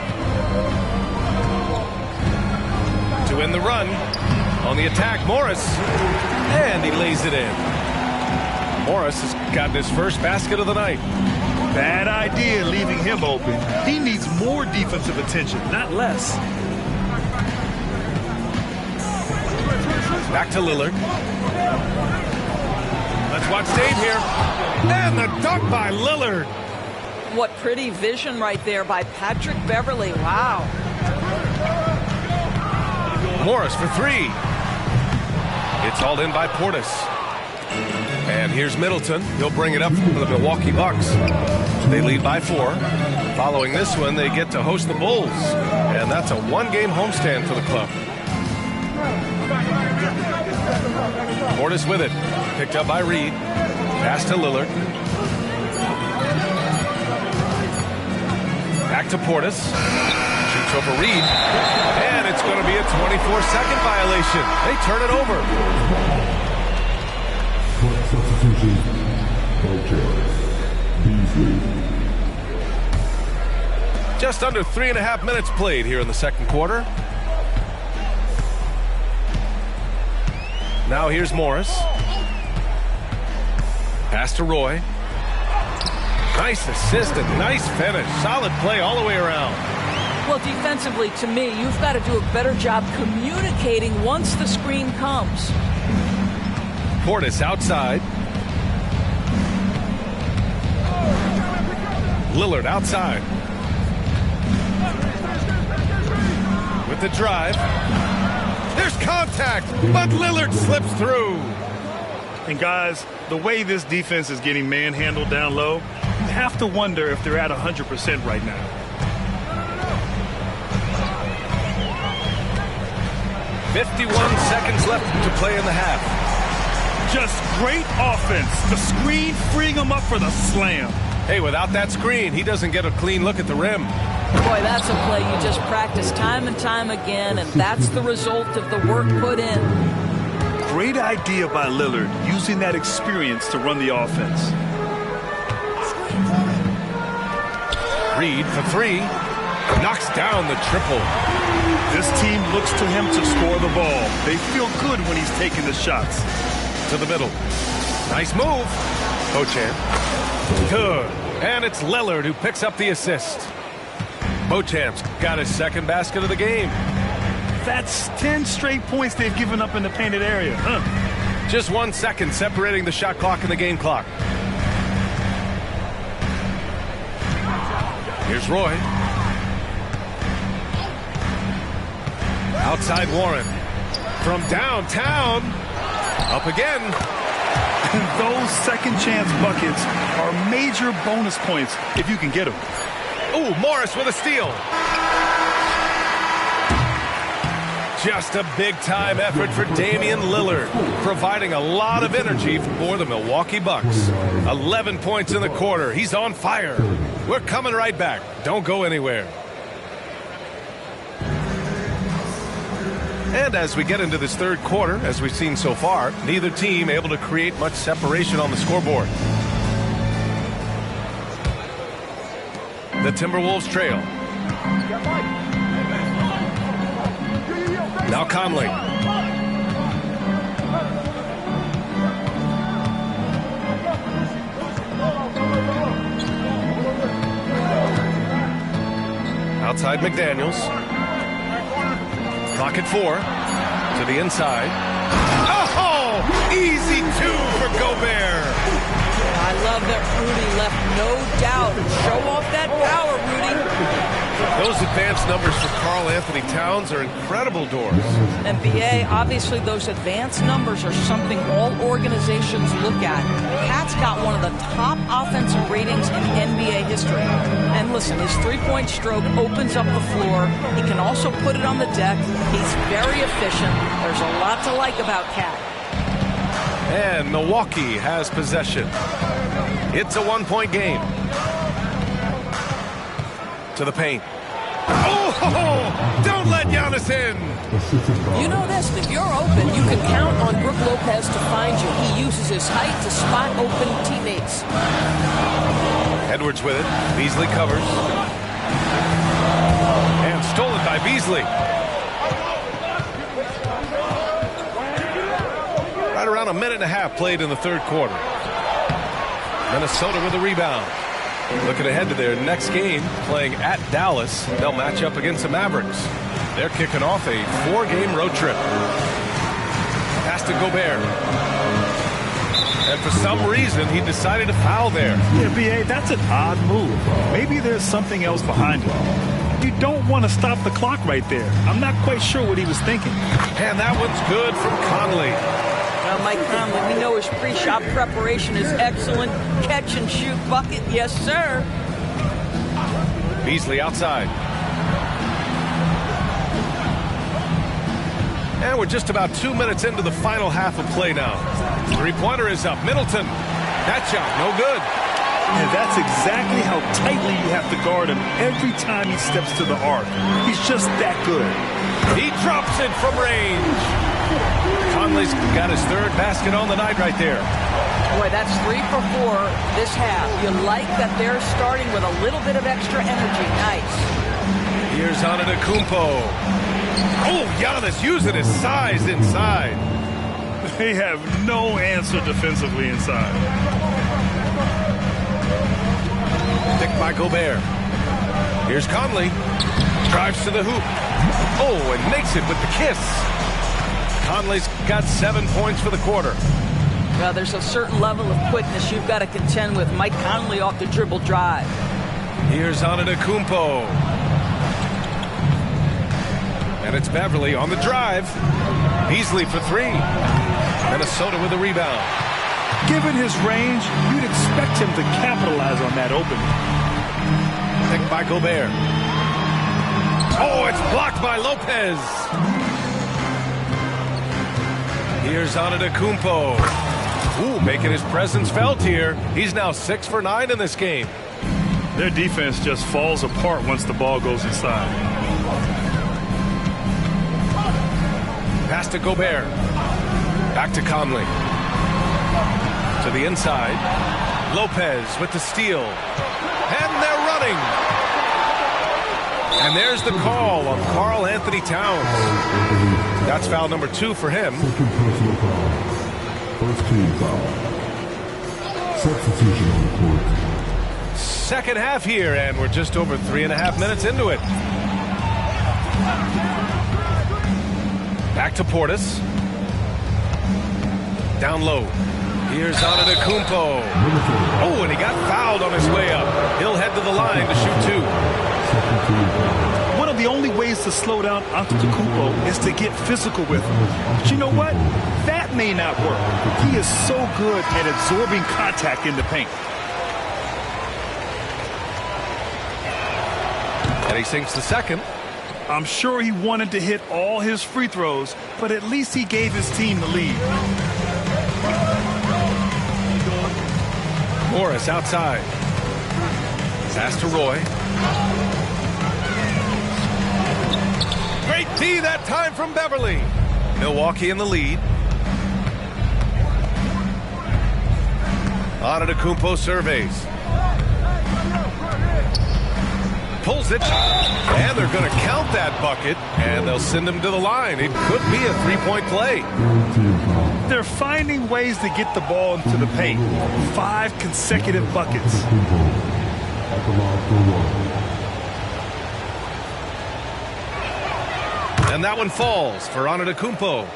S7: To end the run. On the attack, Morris. And he lays it in. Morris has gotten his first basket of the night.
S8: Bad idea leaving him open. He needs more defensive attention, not less.
S7: Back to Lillard. Let's watch Dave here. And the dunk by Lillard.
S9: What pretty vision right there by Patrick Beverley. Wow.
S7: Morris for three. It's hauled in by Portis. And here's Middleton. He'll bring it up for the Milwaukee Bucks. They lead by 4. Following this one, they get to host the Bulls. And that's a one-game homestand for the club. Portis with it. Picked up by Reed. Pass to Lillard. Back to Portis. Shoots over Reed. And it's going to be a 24-second violation. They turn it over. Just under 3.5 minutes played here in the second quarter. Now here's Morris. Pass to Roy. Nice assist and nice finish. Solid play all the way around.
S9: Well, defensively, to me, you've got to do a better job communicating once the screen comes.
S7: Portis outside. Lillard outside. With the drive. There's contact, but Lillard slips through.
S8: And guys, the way this defense is getting manhandled down low, you have to wonder if they're at 100% right now.
S7: .51 seconds left to play in the half.
S8: Just great offense. The screen freeing him up for the slam.
S7: Hey, without that screen, he doesn't get a clean look at the rim.
S9: Boy, that's a play you just practice time and time again, and that's the result of the work put in.
S8: Great idea by Lillard, using that experience to run the offense.
S7: Reed for three. Knocks down the triple.
S8: This team looks to him to score the ball. They feel good when he's taking the shots.
S7: To the middle. Nice move. Ochan. Good. And it's Lillard who picks up the assist. Beauchamp's got his second basket of the game.
S8: That's 10 straight points they've given up in the painted area.
S7: Just 1 second separating the shot clock and the game clock. Here's Roy. Outside Warren. From downtown. Up again.
S8: And those second chance buckets are major bonus points if you can get them.
S7: Ooh, Morris with a steal. Just a big-time effort for Damian Lillard, providing a lot of energy for the Milwaukee Bucks. 11 points in the quarter. He's on fire. We're coming right back. Don't go anywhere. And as we get into this third quarter, as we've seen so far, neither team able to create much separation on the scoreboard. The Timberwolves trail. Now Conley. Outside McDaniels. Clock at 4. To the inside. Oh! Easy 2 for Gobert.
S9: I love that Rudy left no doubt. Show off that power, Rudy.
S7: Those advanced numbers for Karl Anthony Towns are incredible doors.
S9: And BA, obviously those advanced numbers are something all organizations look at. Pat's got one of the top offensive ratings in NBA history. And listen, his three-point stroke opens up the floor. He can also put it on the deck. He's very efficient. There's a lot to like about Cat.
S7: And Milwaukee has possession. It's a one-point game. To the paint. Oh, don't let Giannis in.
S9: You know this, if you're open, you can count on Brook Lopez to find you. He uses his height to spot open teammates.
S7: Edwards with it. Beasley covers. And stolen by Beasley. Right around a minute and a half played in the third quarter. Minnesota with a rebound. Looking ahead to their next game, playing at Dallas. They'll match up against the Mavericks. They're kicking off a 4-game road trip. Pass to Gobert. And for some reason, he decided to foul there.
S8: Yeah, B.A., that's an odd move. Maybe there's something else behind it. You don't want to stop the clock right there. I'm not quite sure what he was thinking.
S7: And that one's good from Conley.
S9: Well, Mike Conley, we know his pre-shot preparation is excellent. Catch and shoot bucket, yes, sir.
S7: Beasley outside. And we're just about 2 minutes into the final half of play now. Three-pointer is up. Middleton. That shot, no good.
S8: And that's exactly how tightly you have to guard him every time he steps to the arc. He's just that good.
S7: He drops it from range. Conley's got his third basket on the night right there.
S9: Boy, that's 3 for 4 this half. You like that they're starting with a little bit of extra energy. Nice.
S7: Here's Antetokounmpo. Oh, Giannis using his size inside.
S8: They have no answer defensively inside.
S7: Picked by Gobert. Here's Conley. Drives to the hoop. Oh, and makes it with the kiss. Conley's got 7 points for the quarter.
S9: Well, there's a certain level of quickness you've got to contend with. Mike Conley off the dribble drive.
S7: Here's Antetokounmpo. And it's Beverly on the drive. Beasley for 3. Minnesota with a rebound.
S8: Given his range, you'd expect him to capitalize on that opening.
S7: Picked by Gobert. Oh, it's blocked by Lopez. Here's Antetokounmpo. Ooh, making his presence felt here. He's now 6 for 9 in this game.
S8: Their defense just falls apart once the ball goes inside.
S7: Pass to Gobert. Back to Conley. To the inside. Lopez with the steal. And they're running. And there's the call on Karl Anthony Towns. That's foul number 2 for him.
S11: Second personal foul. First team foul. Substitution on the court.
S7: Second half here, and we're just over 3.5 minutes into it. Back to Portis. Down low. Here's Antetokounmpo. Oh, and he got fouled on his way up. He'll head to the line to shoot 2.
S8: One of the only ways to slow down Antetokounmpo is to get physical with him. But you know what? That may not work. He is so good at absorbing contact in the paint.
S7: And he sinks the second.
S8: I'm sure he wanted to hit all his free throws, but at least he gave his team the lead.
S7: Morris outside. Pass to Roy. Great D that time from Beverly. Milwaukee in the lead. Antetokounmpo surveys. Pulls it, and they're going to count that bucket, and they'll send him to the line. It could be a three-point play.
S8: They're finding ways to get the ball into the paint. 5 consecutive buckets.
S7: And that one falls for Antetokounmpo.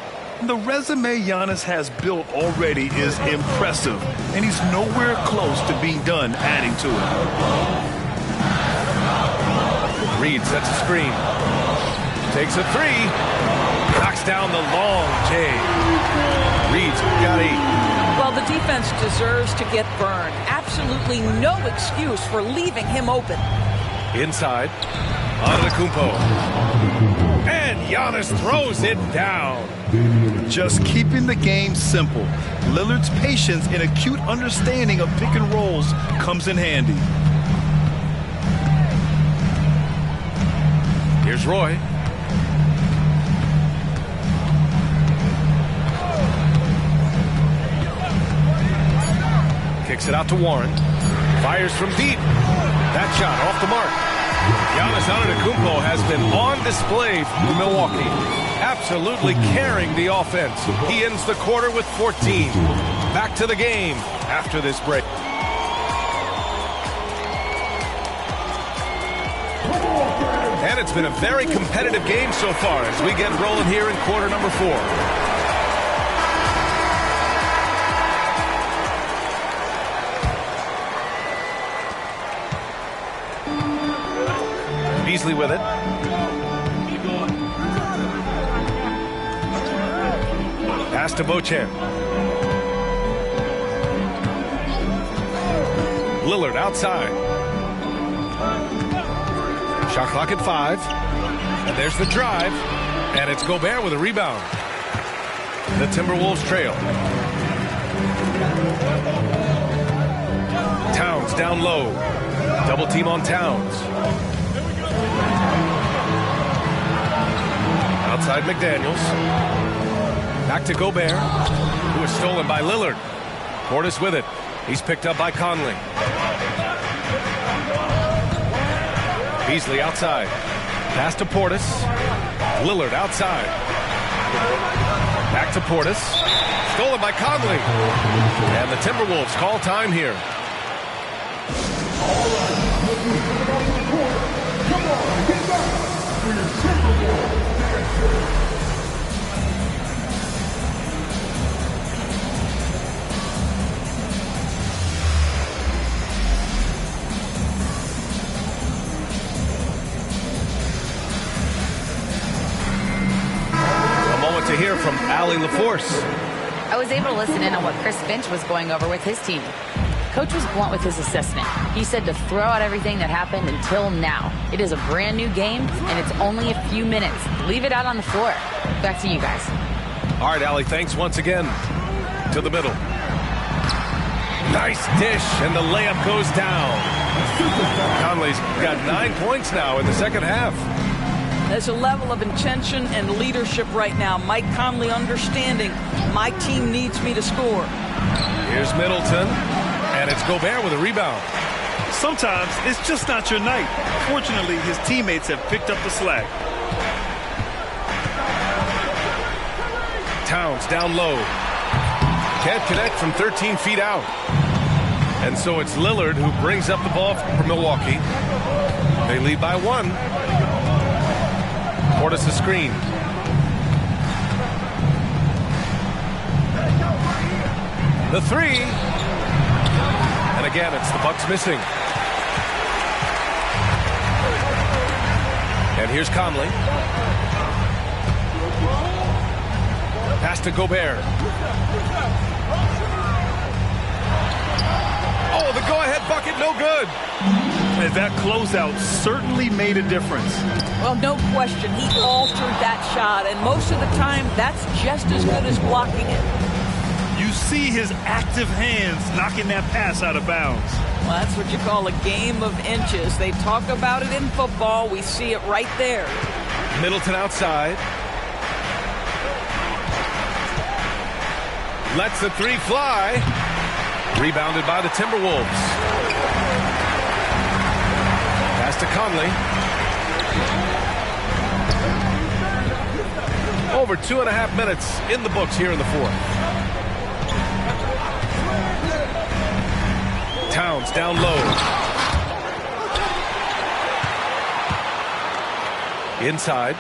S8: The resume Giannis has built already is impressive, and he's nowhere close to being done adding to it.
S7: Reed sets a screen. Takes a 3. Knocks down the long J. Reed's got 8.
S9: Well, the defense deserves to get burned. Absolutely no excuse for leaving him open.
S7: Inside. Antetokounmpo. And Giannis throws it down.
S8: Just keeping the game simple. Lillard's patience and acute understanding of pick and rolls comes in handy.
S7: Here's Roy. Kicks it out to Warren. Fires from deep. That shot off the mark. Giannis Antetokounmpo has been on display for Milwaukee. Absolutely carrying the offense. He ends the quarter with 14. Back to the game after this break. And it's been a very competitive game so far as we get rolling here in quarter number 4. Beasley with it. Pass to Beauchamp. Lillard outside. Shot clock at 5. And there's the drive. And it's Gobert with a rebound. The Timberwolves trail. Towns down low. Double team on Towns. Outside McDaniels. Back to Gobert, who is stolen by Lillard. Portis with it. He's picked up by Conley. Beasley outside. Pass to Portis. Lillard outside. Back to Portis. Stolen by Conley. And the Timberwolves call time here. To hear from Allie LaForce.
S10: I was able to listen in on what Chris Finch was going over with his team. Coach was blunt with his assessment. He said to throw out everything that happened until now. It is a brand new game, and it's only a few minutes. Leave it out on the floor. Back to you guys.
S7: All right, Allie, thanks once again. To the middle. Nice dish, and the layup goes down. Conley's got 9 points now in the second half.
S9: There's a level of intention and leadership right now. Mike Conley understanding my team needs me to score.
S7: Here's Middleton, and it's Gobert with a rebound.
S8: Sometimes it's just not your night. Fortunately, his teammates have picked up the slack.
S7: Towns down low. Can't connect from 13 feet out. And so it's Lillard who brings up the ball for Milwaukee. They lead by 1. Portis a screen. The 3. And again, it's the Bucks missing. And here's Conley. Pass to Gobert. Oh, the go-ahead bucket, no good.
S8: And that closeout certainly made a difference.
S9: Well, no question. He altered that shot, and most of the time, that's just as good as blocking it.
S8: You see his active hands knocking that pass out of bounds.
S9: Well, that's what you call a game of inches. They talk about it in football. We see it right there.
S7: Middleton outside. Lets the 3 fly. Rebounded by the Timberwolves. Pass to Conley. Over 2.5 minutes in the books here in the 4th. Towns down low. Inside.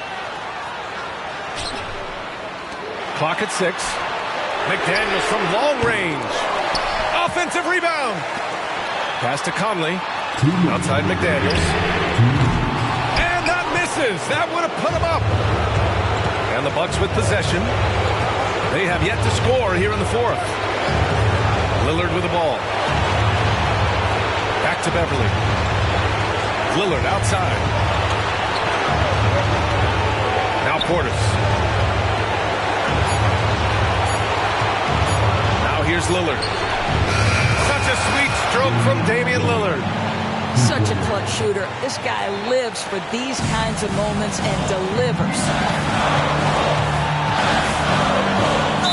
S7: Clock at 6. McDaniels from long range. Offensive rebound. Pass to Conley. Outside McDaniels. And that misses. That would have put him up. And the Bucks with possession. They have yet to score here in the 4th. Lillard with the ball. Back to Beverly. Lillard outside. Now Portis. Now here's Lillard. Such a sweet stroke from Damian Lillard.
S9: Such a clutch shooter. This guy lives for these kinds of moments and delivers.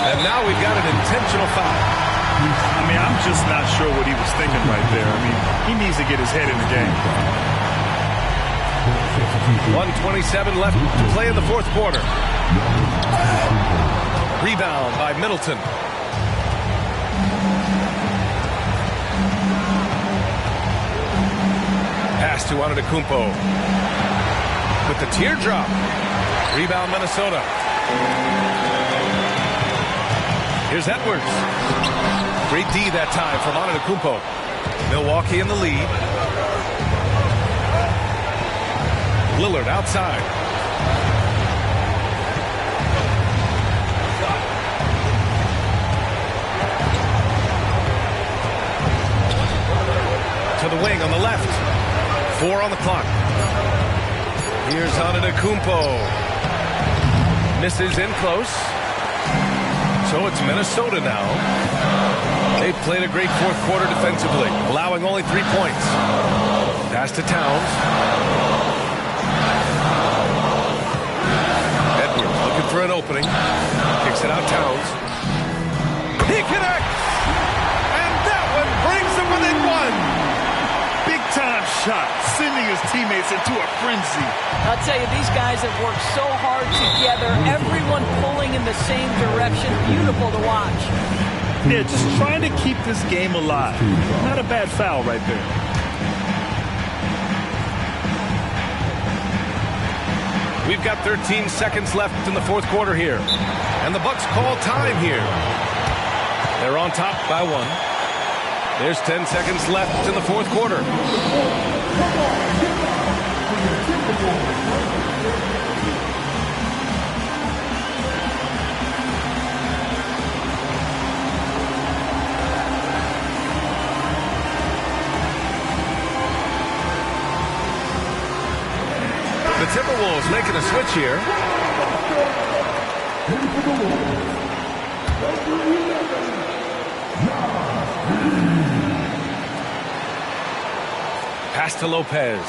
S7: And now we've got an intentional foul.
S8: I mean, I'm just not sure what he was thinking right there. I mean, he needs to get his head in the game.
S7: 1:27 left to play in the 4th quarter. Rebound by Middleton. Pass to Antetokounmpo. With the teardrop. Rebound Minnesota. Here's Edwards. Great D that time from Antetokounmpo. Milwaukee in the lead. Lillard outside. To the wing on the left. 4 on the clock. Here's Antetokounmpo. Misses in close. So it's Minnesota now. They've played a great 4th quarter defensively, allowing only 3 points. Pass to Towns. Edwards looking for an opening. Kicks it out Towns. He connects! And that one brings them within 1.
S8: Big-time shot, sending his teammates into a frenzy.
S9: I'll tell you, these guys have worked so hard together. Everyone pulling in the same direction. Beautiful to watch.
S8: Yeah, just trying to keep this game alive. Not a bad foul right there.
S7: We've got 13 seconds left in the 4th quarter here. And the Bucks call time here. They're on top by 1. There's 10 seconds left in the 4th quarter. The Timberwolves making a switch here. Pass to Lopez.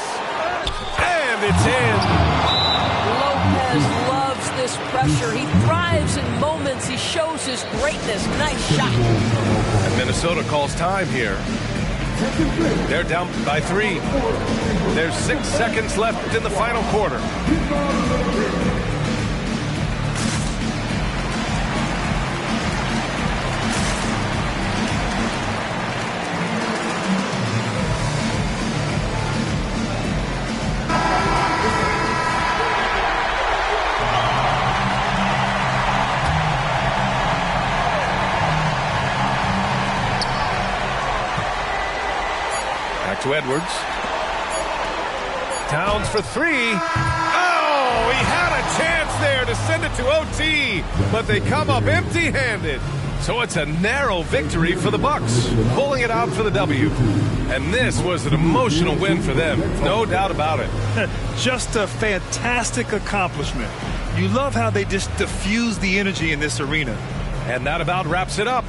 S7: And it's in.
S9: Lopez loves this pressure. He thrives in moments. He shows his greatness. Nice shot.
S7: And Minnesota calls time here. They're down by 3. There's 6 seconds left in the final quarter. Back to Edwards. Towns for three. Oh, he had a chance there to send it to OT, but they come up empty-handed. So it's a narrow victory for the Bucks, pulling it out for the W. And this was an emotional win for them, no doubt about it.
S8: Just a fantastic accomplishment. You love how they just diffuse the energy in this arena.
S7: And that about wraps it up.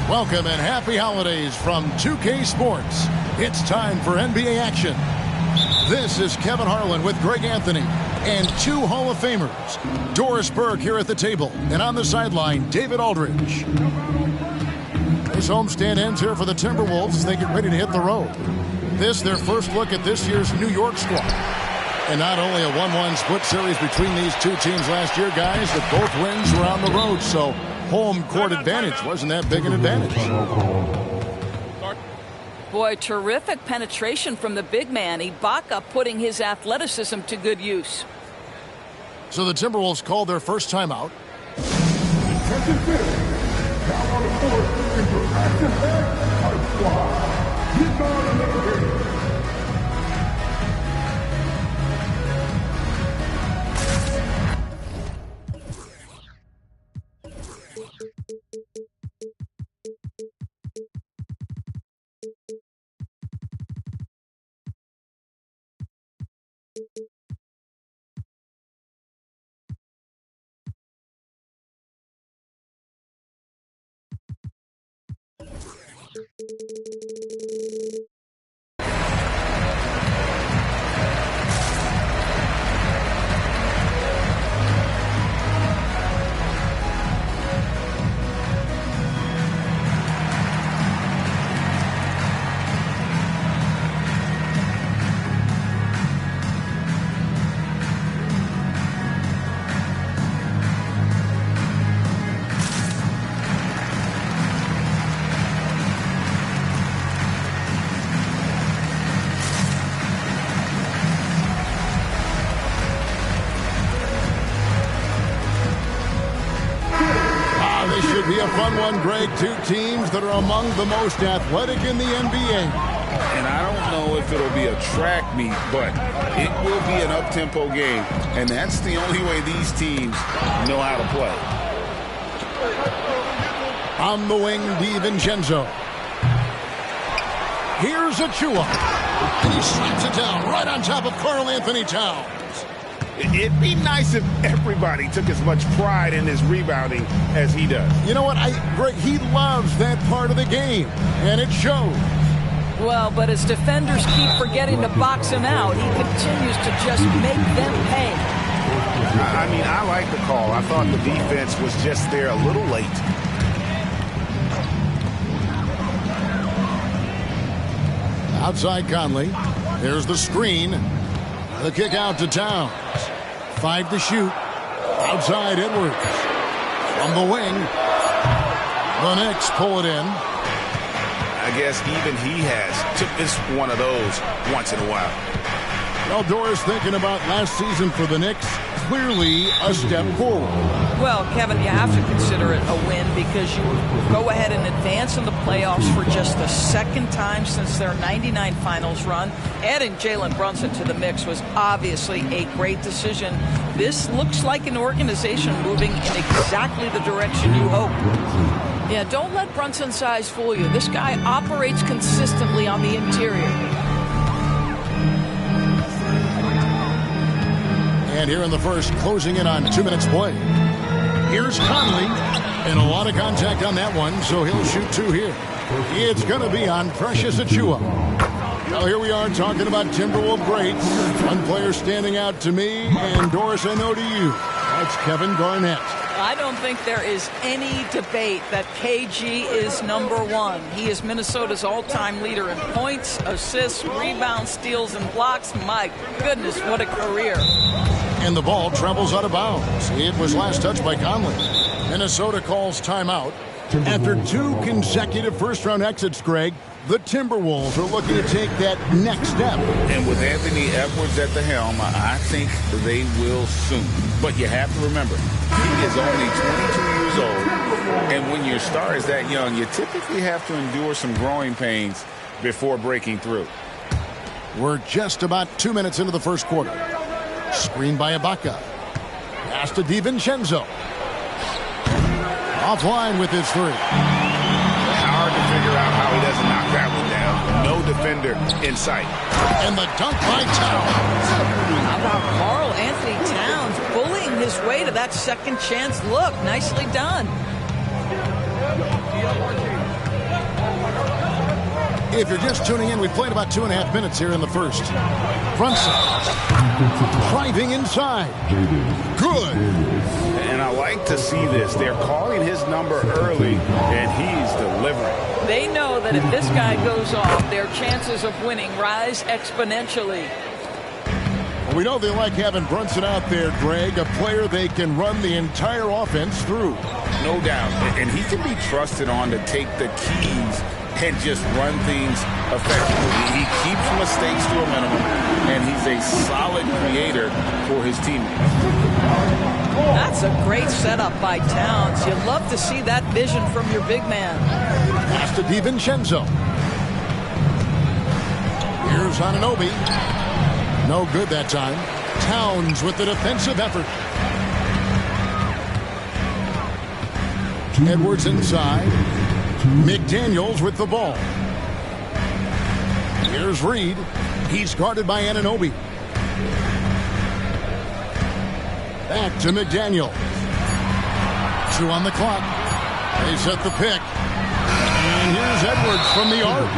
S1: Welcome and happy holidays from 2K Sports. It's time for NBA action. This is Kevin Harlan with Greg Anthony and two Hall of Famers. Doris Burke here at the table, and on the sideline, David Aldridge. This homestand ends here for the Timberwolves as they get ready to hit the road. This, their first look at this year's New York squad. And not only a 1-1 split series between these two teams last year, guys, but both wins were on the road, so home court advantage wasn't that big an advantage.
S9: Boy, terrific penetration from the big man. Ibaka putting his athleticism to good use.
S1: So the Timberwolves called their first timeout. Be a fun one, Greg. Two teams that are among the most athletic in the NBA.
S2: And I don't know if it'll be a track meet, but it will be an up-tempo game. And that's the only way these teams know how to play.
S1: On the wing, DiVincenzo. Here's Achua. And he slaps it down right on top of Karl Anthony Towns.
S6: It'd be nice if everybody took as much pride in his rebounding as he does.
S1: You know what? Greg, he loves that part of the game, and it shows.
S9: Well, but as defenders keep forgetting to box him out, he continues to just make them pay.
S6: I mean, I like the call. I thought the defense was just there a little late.
S1: Outside Conley. There's the screen. The kick out to Towns. 5 to shoot. Outside Edwards. From the wing. The Knicks pull it in.
S4: I guess even he took this one of those once in a while.
S1: Well, Doris, thinking about last season for the Knicks, clearly a step forward.
S9: Well, Kevin, you have to consider it a win because you go ahead and advance in the playoffs for just the second time since their 99 finals run. Adding Jalen Brunson to the mix was obviously a great decision. This looks like an organization moving in exactly the direction you hope. Yeah, don't let Brunson's size fool you. This guy operates consistently on the interior.
S1: And here in the first, closing in on 2 minutes play. Here's Conley, and a lot of contact on that one, so he'll shoot 2 here. It's going to be on Precious Achua. Well, here we are talking about Timberwolves greats. One player standing out to me, and Doris, I know to you. That's Kevin Garnett.
S9: I don't think there is any debate that KG is #1. He is Minnesota's all-time leader in points, assists, rebounds, steals, and blocks. My goodness, what a career.
S1: And the ball travels out of bounds. It was last touched by Conley. Minnesota calls timeout. After 2 consecutive first-round exits, Greg, the Timberwolves are looking to take that next step.
S2: And with Anthony Edwards at the helm, I think they will soon. But you have to remember, he is only 22 years old. And when your star is that young, you typically have to endure some growing pains before breaking through.
S1: We're just about 2 minutes into the first quarter. Screen by Ibaka. Pass to DiVincenzo. Offline with his 3.
S4: Hard to figure out how he doesn't knock that one down. No defender in sight.
S1: And the dunk by Towns.
S9: How about Karl Anthony Towns bullying his way to that second chance look? Nicely done.
S1: If you're just tuning in, we've played about 2.5 minutes here in the first. Brunson driving inside. Good.
S4: And I like to see this. They're calling his number early, and he's delivering.
S9: They know that if this guy goes off, their chances of winning rise exponentially.
S1: Well, we know they like having Brunson out there, Greg, a player they can run the entire offense through.
S2: No doubt. And he can be trusted on to take the keys and just run things effectively. He keeps mistakes to a minimum, and he's a solid creator for his teammates.
S9: That's a great setup by Towns. You love to see that vision from your big man.
S1: Pass to DiVincenzo. Here's Anunoby. No good that time. Towns with the defensive effort. Edwards inside. McDaniels with the ball. Here's Reed. He's guarded by Anunoby. Back to McDaniel. 2 on the clock. They set the pick. And here's Edwards from the arc.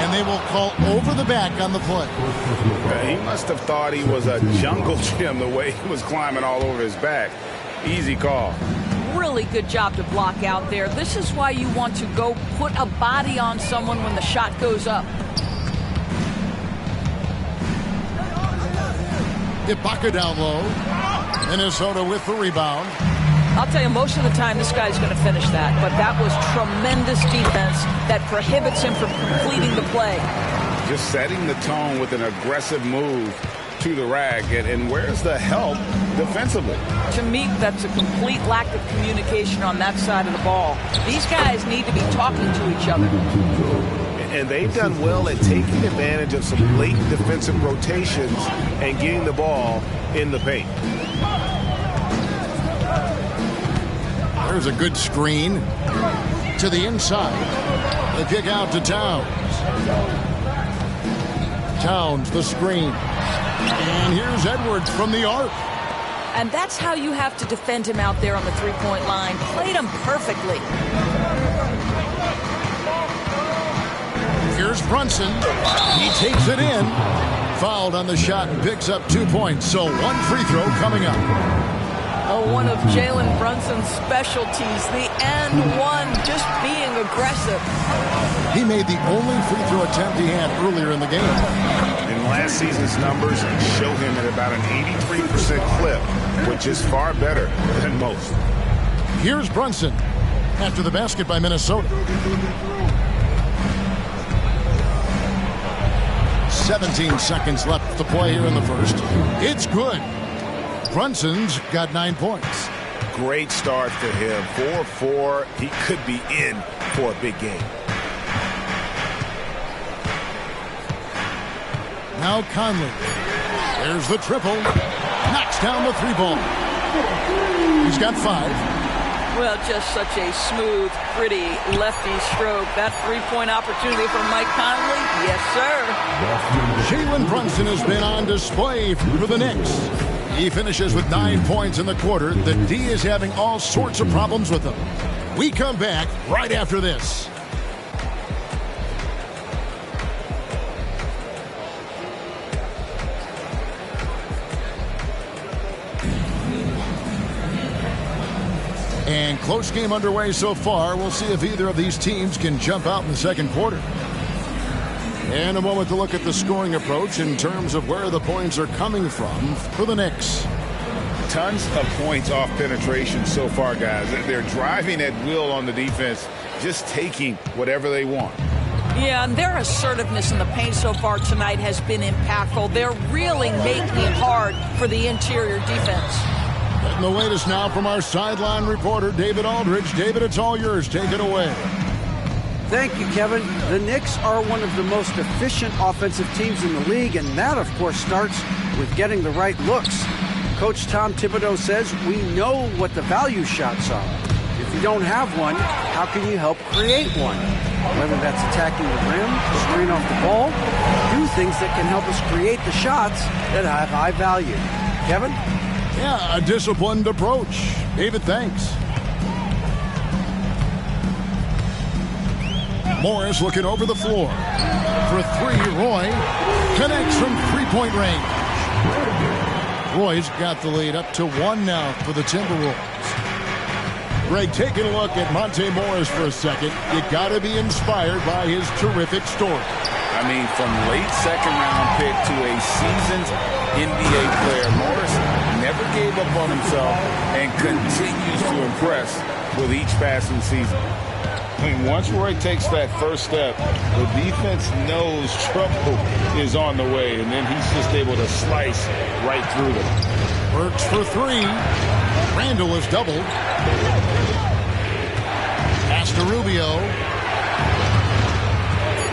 S1: And they will call over the back on the play.
S4: He must have thought he was a jungle gym the way he was climbing all over his back. Easy call.
S9: Really good job to block out there. This is why you want to go put a body on someone when the shot goes up.
S1: Ibaka down low. Minnesota with the rebound.
S9: I'll tell you, most of the time this guy's going to finish that, but that was tremendous defense that prohibits him from completing the play.
S2: Just setting the tone with an aggressive move to the rack. And where's the help defensively?
S9: To me, that's a complete lack of communication on that side of the ball. These guys need to be talking to each other.
S6: And they've done well at taking advantage of some late defensive rotations and getting the ball in the paint.
S1: There's a good screen to the inside. The kick out to Towns. Towns, the screen. And here's Edwards from the arc.
S9: And that's how you have to defend him out there on the three-point line. Played him perfectly.
S1: Here's Brunson. He takes it in. Fouled on the shot and picks up 2 points. So 1 free throw coming up.
S9: Oh, one of Jalen Brunson's specialties, the and one, just being aggressive.
S1: He made the only free throw attempt he had earlier in the game.
S4: And last season's numbers show him at about an 83% clip, which is far better than most.
S1: Here's Brunson after the basket by Minnesota. 17 seconds left to play here in the first. It's good. Brunson's got 9 points.
S4: Great start for him. 4-4. He could be in for a big game.
S1: Now Conley. There's the triple. Knocks down the 3-ball. He's got 5.
S9: Well, just such a smooth, pretty lefty stroke. That three-point opportunity for Mike Conley. Yes, sir.
S1: Jalen Brunson has been on display for the Knicks. He finishes with 9 points in the quarter. The D is having all sorts of problems with him. We come back right after this. And close game underway so far. We'll see if either of these teams can jump out in the second quarter. And a moment to look at the scoring approach in terms of where the points are coming from for the Knicks.
S2: Tons of points off penetration so far, guys. They're driving at will on the defense, just taking whatever they want.
S9: Yeah, and their assertiveness in the paint so far tonight has been impactful. They're really making it hard for the interior defense.
S1: And the latest now from our sideline reporter, David Aldridge. David, it's all yours. Take it away.
S5: Thank you, Kevin. The Knicks are one of the most efficient offensive teams in the league, and that, of course, starts with getting the right looks. Coach Tom Thibodeau says we know what the value shots are. If you don't have one, how can you help create one? Whether that's attacking the rim, screen off the ball, do things that can help us create the shots that have high value. Kevin?
S1: Yeah, a disciplined approach. David, thanks. Morris looking over the floor. For three, Roy connects from three-point range. Roy's got the lead up to 1 now for the Timberwolves. Greg, taking a look at Monte Morris for a second. You got to be inspired by his terrific story.
S2: I mean, from late second-round pick to a seasoned NBA player, Morris never gave up on himself and continues to impress with each passing season. I mean, once Roy takes that first step, the defense knows trouble is on the way, and then he's just able to slice right through them.
S1: Works for three. Randall is doubled. Pass to Rubio.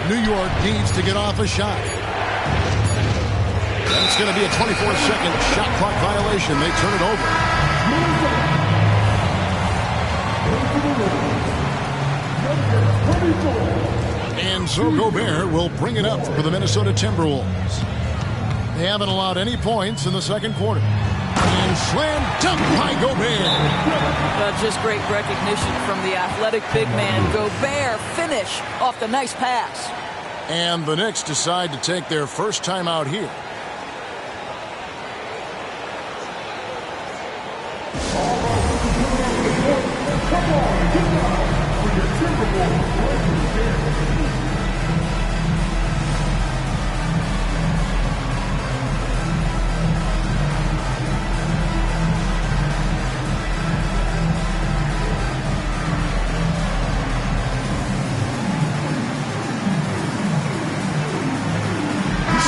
S1: New York needs to get off a shot. It's going to be a 24-second shot clock violation. They turn it over. And so Gobert will bring it up for the Minnesota Timberwolves. They haven't allowed any points in the second quarter. And slam dunk by Gobert.
S9: Just great recognition from the athletic big man. Gobert finish off the nice pass.
S1: And the Knicks decide to take their first time out here.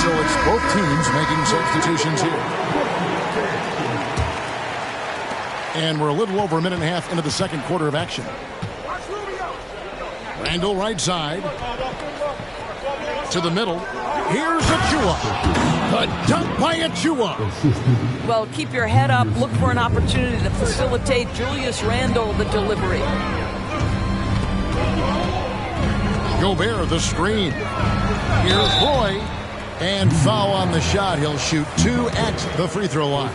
S1: So it's both teams making substitutions here. And we're a little over a minute and a half into the second quarter of action. Randall right side. To the middle. Here's Achua. A dunk by Achua.
S9: Well, keep your head up. Look for an opportunity to facilitate Julius Randle the delivery.
S1: Gobert the screen. Here's Roy. And foul on the shot. He'll shoot 2 at the free throw line.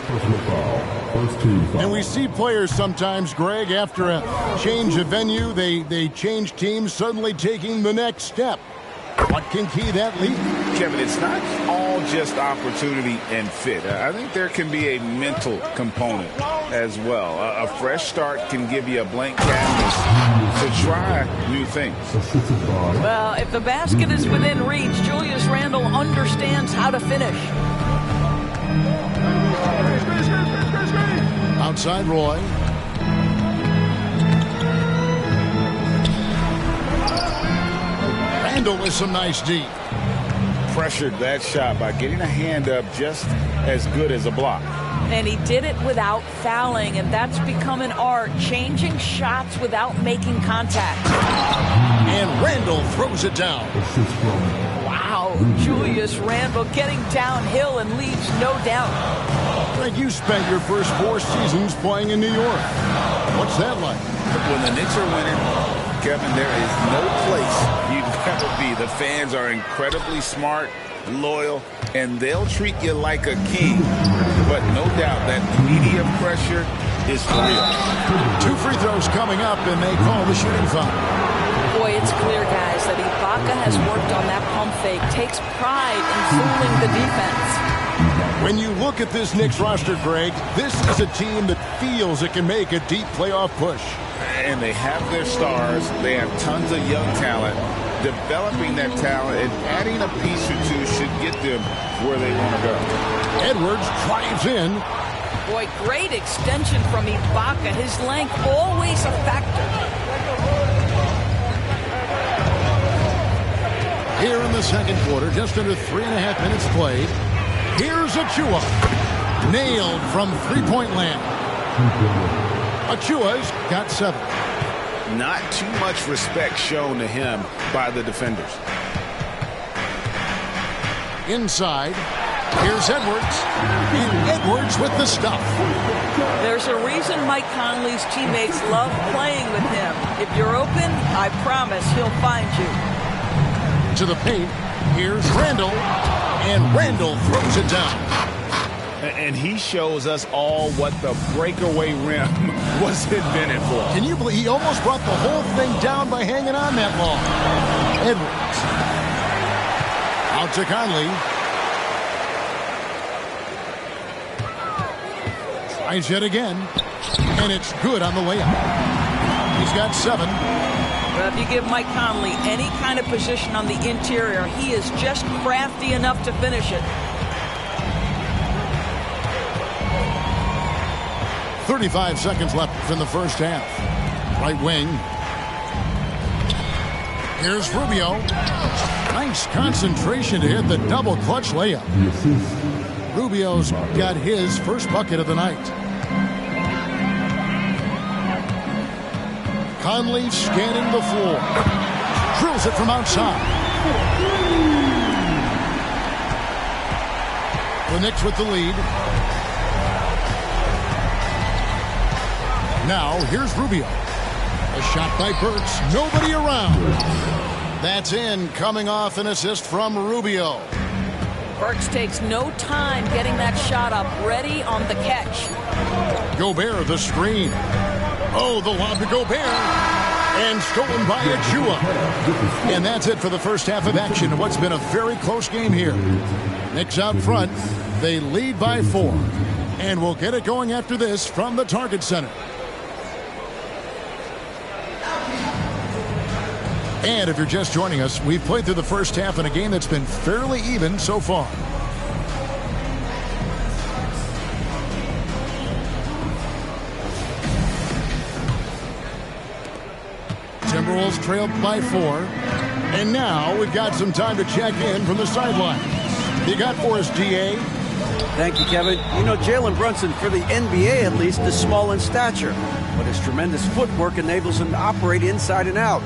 S1: And we see players sometimes, Greg, after a change of venue, they change teams, suddenly taking the next step. What can key that lead?
S2: Kevin, it's not all just opportunity and fit. I think there can be a mental component as well. A fresh start can give you a blank canvas to try new things.
S9: Well, if the basket is within reach, Julius Randle understands how to finish.
S1: Outside Roy. Randle with some nice deep.
S2: Pressured that shot by getting a hand up just as good as a block.
S9: And he did it without fouling, and that's become an art, changing shots without making contact.
S1: And Randle throws it down.
S9: Wow, Julius Randle getting downhill and leaves no doubt.
S1: Greg, you spent your first 4 seasons playing in New York. What's that like?
S2: When the Knicks are winning, Kevin, there is no place you'd rather be. The fans are incredibly smart, loyal, and they'll treat you like a king. But no doubt that media pressure is for real.
S1: 2 free throws coming up, and they call the shooting foul.
S9: Boy, it's clear, guys, that Ibaka has worked on that pump fake, takes pride in fooling the defense.
S1: When you look at this Knicks roster, Greg, this is a team that feels it can make a deep playoff push.
S2: And they have their stars. They have tons of young talent. Developing that talent and adding a piece or two should get them where they want to go.
S1: Edwards drives in.
S9: Boy, great extension from Ibaka. His length always a factor.
S1: Here in the second quarter, just under 3.5 minutes played. Here's Achua. Nailed from three-point land. Achua's got 7.
S4: Not too much respect shown to him by the defenders.
S1: Inside, here's Edwards. And Edwards with the stuff.
S9: There's a reason Mike Conley's teammates love playing with him. If you're open, I promise he'll find you.
S1: To the paint, here's Randall. And Randall throws it down.
S4: And he shows us all what the breakaway rim was invented for.
S1: Can you believe he almost brought the whole thing down by hanging on that long? Edwards. Out to Conley. Tries yet again. And it's good on the way out. He's got 7.
S9: Well, if you give Mike Conley any kind of position on the interior, he is just crafty enough to finish it.
S1: 35 seconds left in the first half. Right wing. Here's Rubio. Nice concentration to hit the double clutch layup. Rubio's got his first bucket of the night. Conley scanning the floor. Drills it from outside. The Knicks with the lead. Now, here's Rubio. A shot by Burks. Nobody around. That's in, coming off an assist from Rubio.
S9: Burks takes no time getting that shot up, ready on the catch.
S1: Gobert, the screen. Oh, the lob to Gobert. And stolen by Achua. And that's it for the first half of action in what's been a very close game here. Knicks out front. They lead by 4. And we'll get it going after this from the Target Center. And if you're just joining us, we've played through the first half in a game that's been fairly even so far. Timberwolves trailed by 4. And now we've got some time to check in from the sideline. You got for us, DA?
S5: Thank you, Kevin. You know, Jalen Brunson, for the NBA at least, is small in stature, but his tremendous footwork enables him to operate inside and out.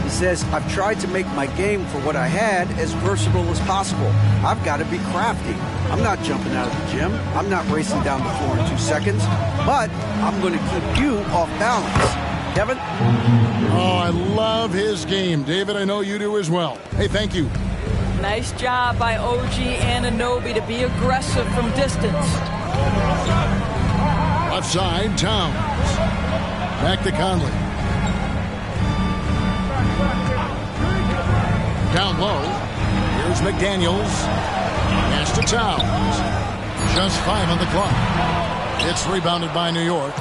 S5: He says, I've tried to make my game for what I had as versatile as possible. I've got to be crafty. I'm not jumping out of the gym. I'm not racing down the floor in 2 seconds, but I'm going to keep you off balance. Kevin?
S1: Oh, I love his game. David, I know you do as well. Hey, thank you.
S9: Nice job by OG Anunoby to be aggressive from distance.
S1: Left side, Towns. Back to Conley. Down low. Here's McDaniels. Pass to Towns. Just 5 on the clock. It's rebounded by New York.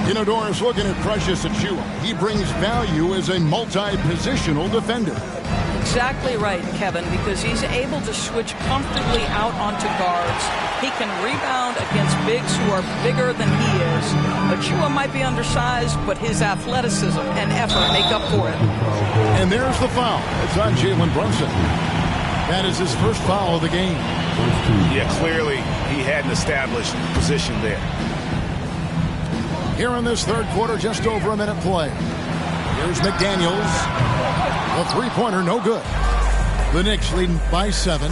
S1: You know, Doris, looking at Precious Achiuwa, he brings value as a multi-positional defender.
S9: Exactly right, Kevin, because he's able to switch comfortably out onto guards. He can rebound against bigs who are bigger than he is. Achiuwa might be undersized, but his athleticism and effort make up for it.
S1: And there's the foul. It's on Jalen Brunson. That is his first foul of the game.
S4: Yeah, clearly he had an established position there.
S1: Here in this third quarter, just over a minute play. Here's McDaniels. A three-pointer, no good. The Knicks leading by 7.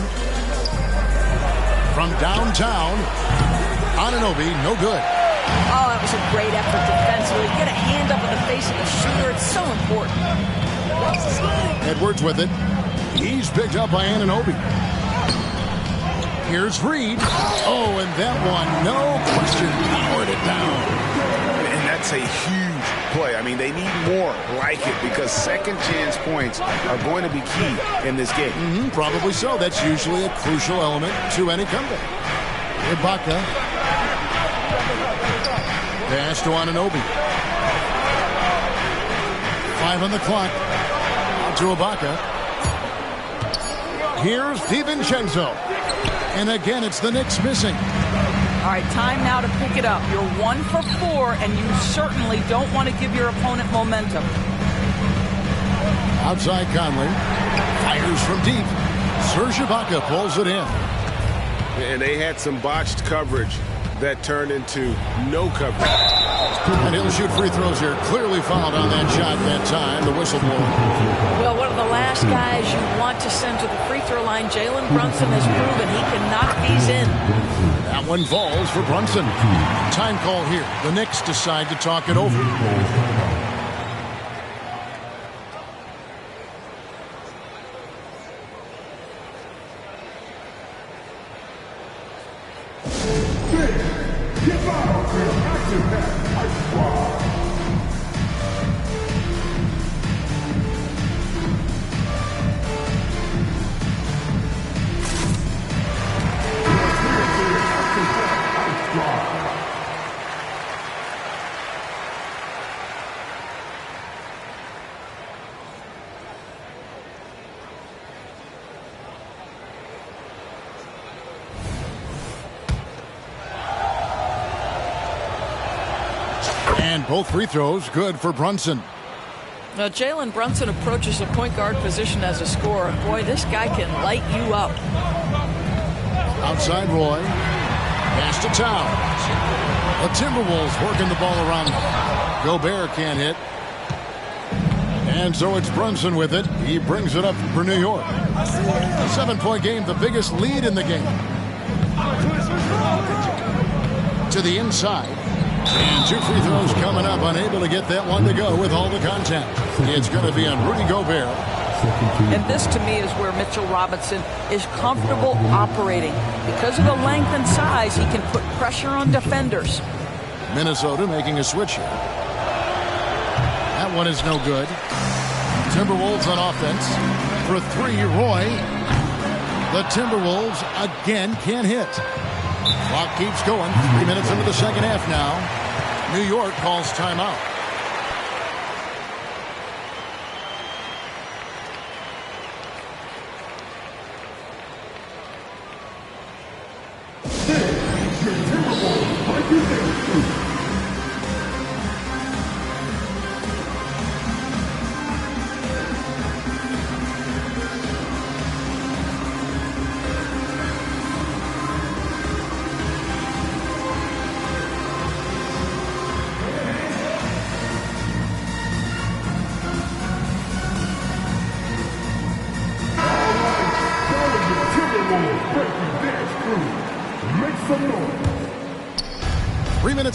S1: From downtown, Anunoby, no good.
S9: Oh, that was a great effort defensively. Get a hand up in the face of the shooter. It's so important.
S1: Edwards with it. He's picked up by Anunoby. Here's Reed. Oh, and that one, no question, powered it down.
S4: That's a huge play. I mean, they need more like it because second chance points are going to be key in this game.
S1: Probably so. That's usually a crucial element to any comeback. Ibaka. Pass to Anunoby. 5 on the clock. Out to Ibaka. Here's DiVincenzo. And again, it's the Knicks missing.
S9: All right, time now to pick it up. You're 1 for 4, and you certainly don't want to give your opponent momentum.
S1: Outside Conley. Fires from deep. Serge Ibaka pulls it in.
S6: And they had some botched coverage that turned into no coverage.
S1: And he'll shoot free throws here. Clearly fouled on that shot that time. The whistle blown.
S9: Well, one of the last guys you want to send to the free throw line, Jalen Brunson, has proven he can knock these in.
S1: That one falls for Brunson. Time call here. The Knicks decide to talk it over. And both free throws good for Brunson.
S9: Now, Jalen Brunson approaches the point guard position as a scorer. Boy, this guy can light you up.
S1: Outside Roy. Pass to Towns. The Timberwolves working the ball around them. Gobert can't hit. And so it's Brunson with it. He brings it up for New York. A 7-point game, the biggest lead in the game. To the inside. And 2 free throws coming up. Unable to get that one to go with all the contact. It's going to be on Rudy Gobert.
S9: And this, to me, is where Mitchell Robinson is comfortable operating. Because of the length and size, he can put pressure on defenders.
S1: Minnesota making a switch here. That one is no good. Timberwolves on offense. For 3, Roy. The Timberwolves again can't hit. Clock keeps going. 3 minutes into the second half now. New York calls timeout.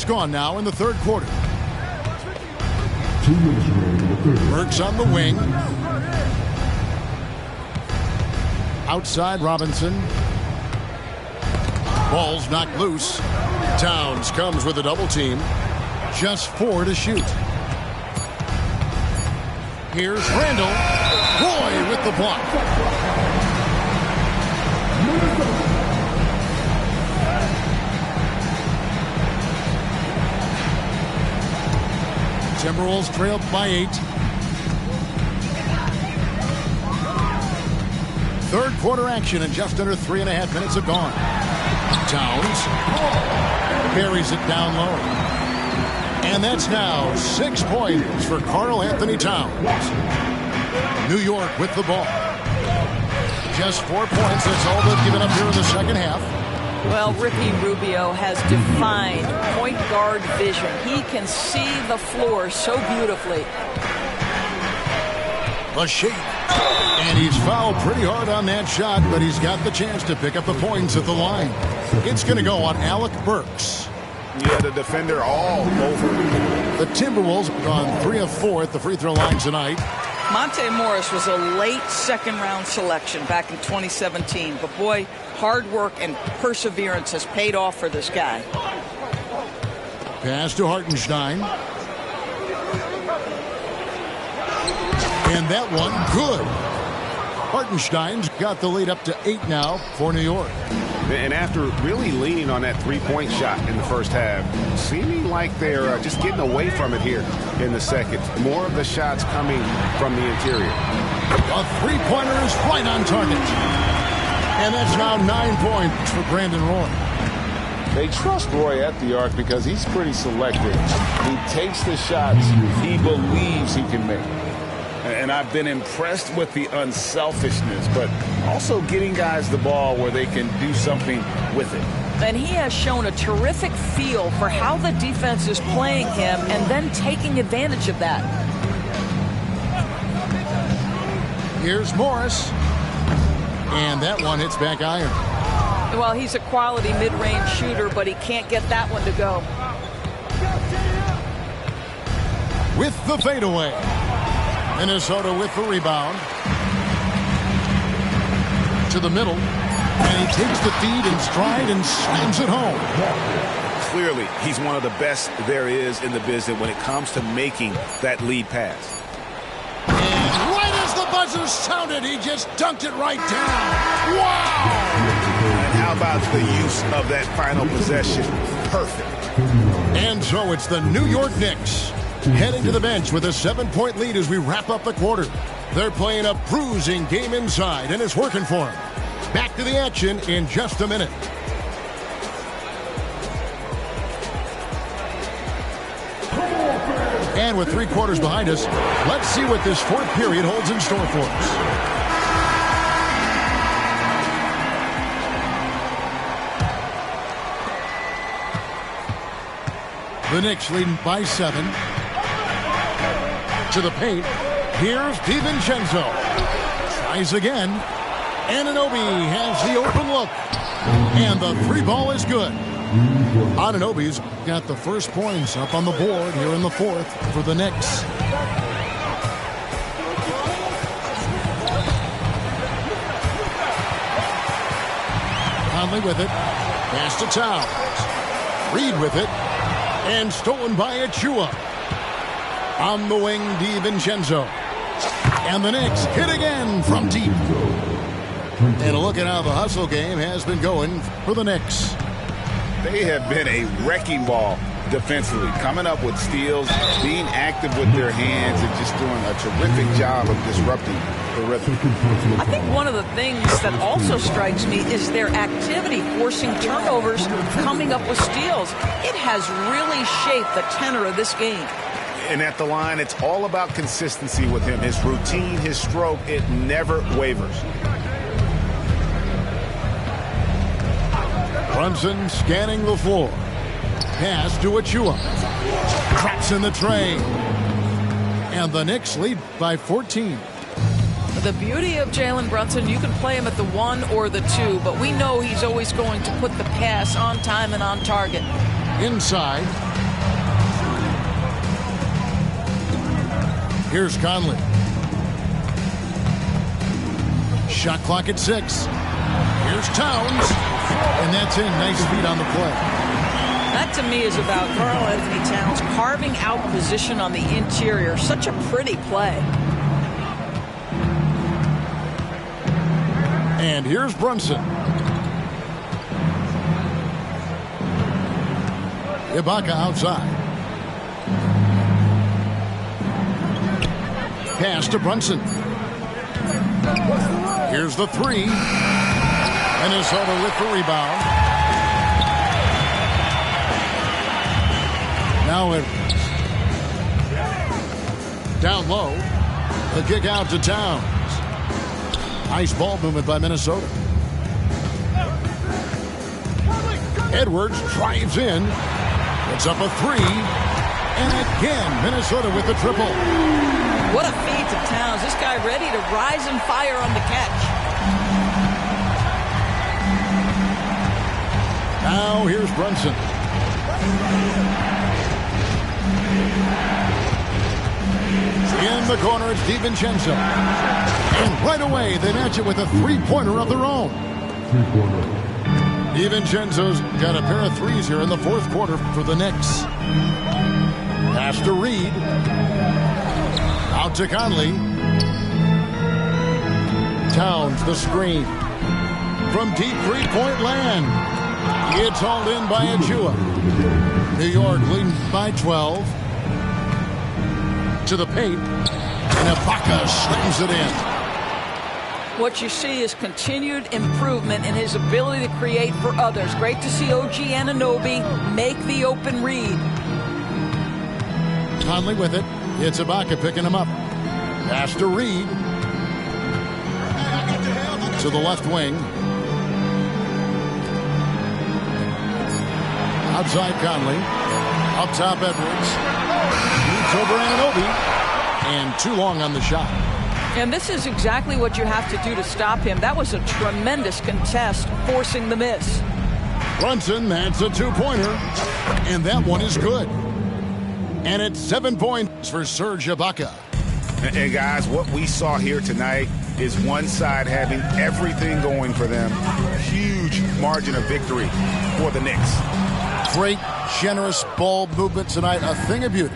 S1: Gone now in the third quarter.
S11: 2 minutes remaining in the third.
S1: Burks on the wing. Outside Robinson. Ball's knocked loose. Towns comes with a double team. Just 4 to shoot. Here's Randall. Roy with the block. Timberwolves trailed by 8. Third quarter action and just under 3.5 minutes have gone. Towns carries it down low. And that's now 6 points for Karl Anthony Towns. New York with the ball. Just 4 points. That's all they've given up here in the second half.
S9: Well, Ricky Rubio has defined point guard vision. He can see the floor so beautifully.
S1: A shake. And he's fouled pretty hard on that shot, but he's got the chance to pick up the points at the line. It's going to go on Alec Burks.
S6: Yeah, the defender all over.
S1: The Timberwolves have gone 3 of 4 at the free throw line tonight.
S9: Monte Morris was a late second-round selection back in 2017. But, boy, hard work and perseverance has paid off for this guy.
S1: Pass to Hartenstein. And that one good. Hartenstein's got the lead up to 8 now for New York.
S6: And after really leaning on that three-point shot in the first half, seeming like they're just getting away from it here in the second. More of the shots coming from the interior.
S1: A three-pointer is right on target. And that's now 9 points for Brandon Roy.
S2: They trust Roy at the arc because he's pretty selective. He takes the shots he believes he can make. And I've been impressed with the unselfishness, but also getting guys the ball where they can do something with it.
S9: And he has shown a terrific feel for how the defense is playing him and then taking advantage of that.
S1: Here's Morris. And that one hits back iron.
S9: Well, he's a quality mid-range shooter, but he can't get that one to go.
S1: With the fadeaway. Minnesota with the rebound. To the middle. And he takes the feed in stride and slams it home.
S4: Clearly, he's one of the best there is in the business when it comes to making that lead pass.
S1: And right as the buzzer sounded, he just dunked it right down. Wow!
S4: And how about the use of that final possession? Perfect.
S1: And so it's the New York Knicks heading to the bench with a 7-point lead as we wrap up the quarter. They're playing a bruising game inside, and it's working for them. Back to the action in just a minute. And with 3 quarters behind us, let's see what this fourth period holds in store for us. The Knicks leading by 7. To the paint. Here's DiVincenzo. Tries again. Anunoby has the open look. And the 3 ball is good. Anunoby's got the first points up on the board here in the fourth for the Knicks. Conley with it. Pass to Towns. Reed with it. And stolen by Achua. On the wing, DiVincenzo. And the Knicks hit again from deep. And a look at how the hustle game has been going for the Knicks.
S2: They have been a wrecking ball defensively, coming up with steals, being active with their hands, and just doing a terrific job of disrupting the rhythm.
S9: I think one of the things that also strikes me is their activity forcing turnovers, coming up with steals. It has really shaped the tenor of this game.
S4: And at the line, it's all about consistency with him. His routine, his stroke, it never wavers.
S1: Brunson scanning the floor. Pass to Achua. Cracks in the tray. And the Knicks lead by 14.
S9: The beauty of Jalen Brunson, you can play him at the 1 or the 2, but we know he's always going to put the pass on time and on target.
S1: Inside. Here's Conley. Shot clock at 6. Here's Towns. And that's in. Nice feed on the play.
S9: That, to me, is about Karl-Anthony Towns carving out position on the interior. Such a pretty play.
S1: And here's Brunson. Ibaka outside. Pass to Brunson. Here's the 3. Minnesota with the rebound. Now Edwards. Down low. The kick out to Towns. Nice ball movement by Minnesota. Edwards drives in. Puts up a 3. And again, Minnesota with the triple.
S9: What a feed to Towns. This guy ready to rise and fire on the catch.
S1: Now here's Brunson. In the corner, it's DiVincenzo. And right away, they match it with a 3-pointer of their own. DiVincenzo's got a pair of 3s here in the fourth quarter for the Knicks. Pass to Reed. Out to Conley. Towns, the screen. From deep three-point land. It's hauled in by Ajua. New York leading by 12. To the paint. And Ibaka slams it in.
S9: What you see is continued improvement in his ability to create for others. Great to see OG Anunoby make the open read.
S1: Conley with it. It's Ibaka picking him up. Pass to Reed. To the left wing. Outside Conley. Up top Edwards. Leads over Anunoby. And too long on the shot.
S9: And this is exactly what you have to do to stop him. That was a tremendous contest, forcing the miss.
S1: Brunson, that's a two-pointer. And that one is good. And it's 7 points for Serge Ibaka.
S4: And guys, what we saw here tonight is one side having everything going for them. Huge margin of victory for the Knicks.
S1: Great, generous ball movement tonight. A thing of beauty.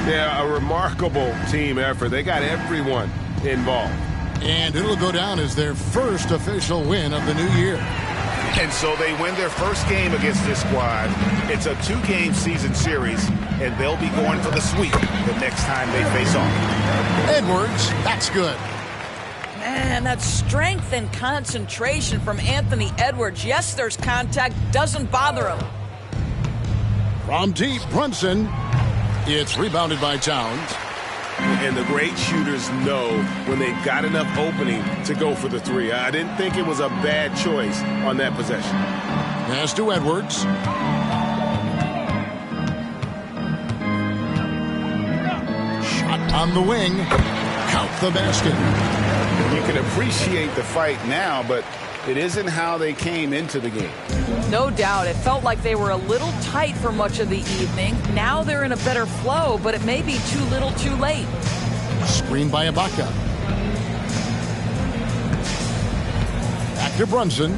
S6: Yeah, a remarkable team effort. They got everyone involved.
S1: And it'll go down as their first official win of the new year.
S4: And so they win their first game against this squad. It's a 2-game season series, and they'll be going for the sweep the next time they face off.
S1: Edwards, that's good.
S9: Man, that strength and concentration from Anthony Edwards. Yes, there's contact, doesn't bother him.
S1: From deep, Brunson. It's rebounded by Towns.
S6: And the great shooters know when they've got enough opening to go for the three. I didn't think it was a bad choice on that possession.
S1: Pass to Edwards. Shot on the wing. Count the basket.
S4: You can appreciate the fight now, but it isn't how they came into the game.
S9: No doubt. It felt like they were a little tight for much of the evening. Now they're in a better flow, but it may be too little too late.
S1: Screen by Ibaka. Back to Brunson.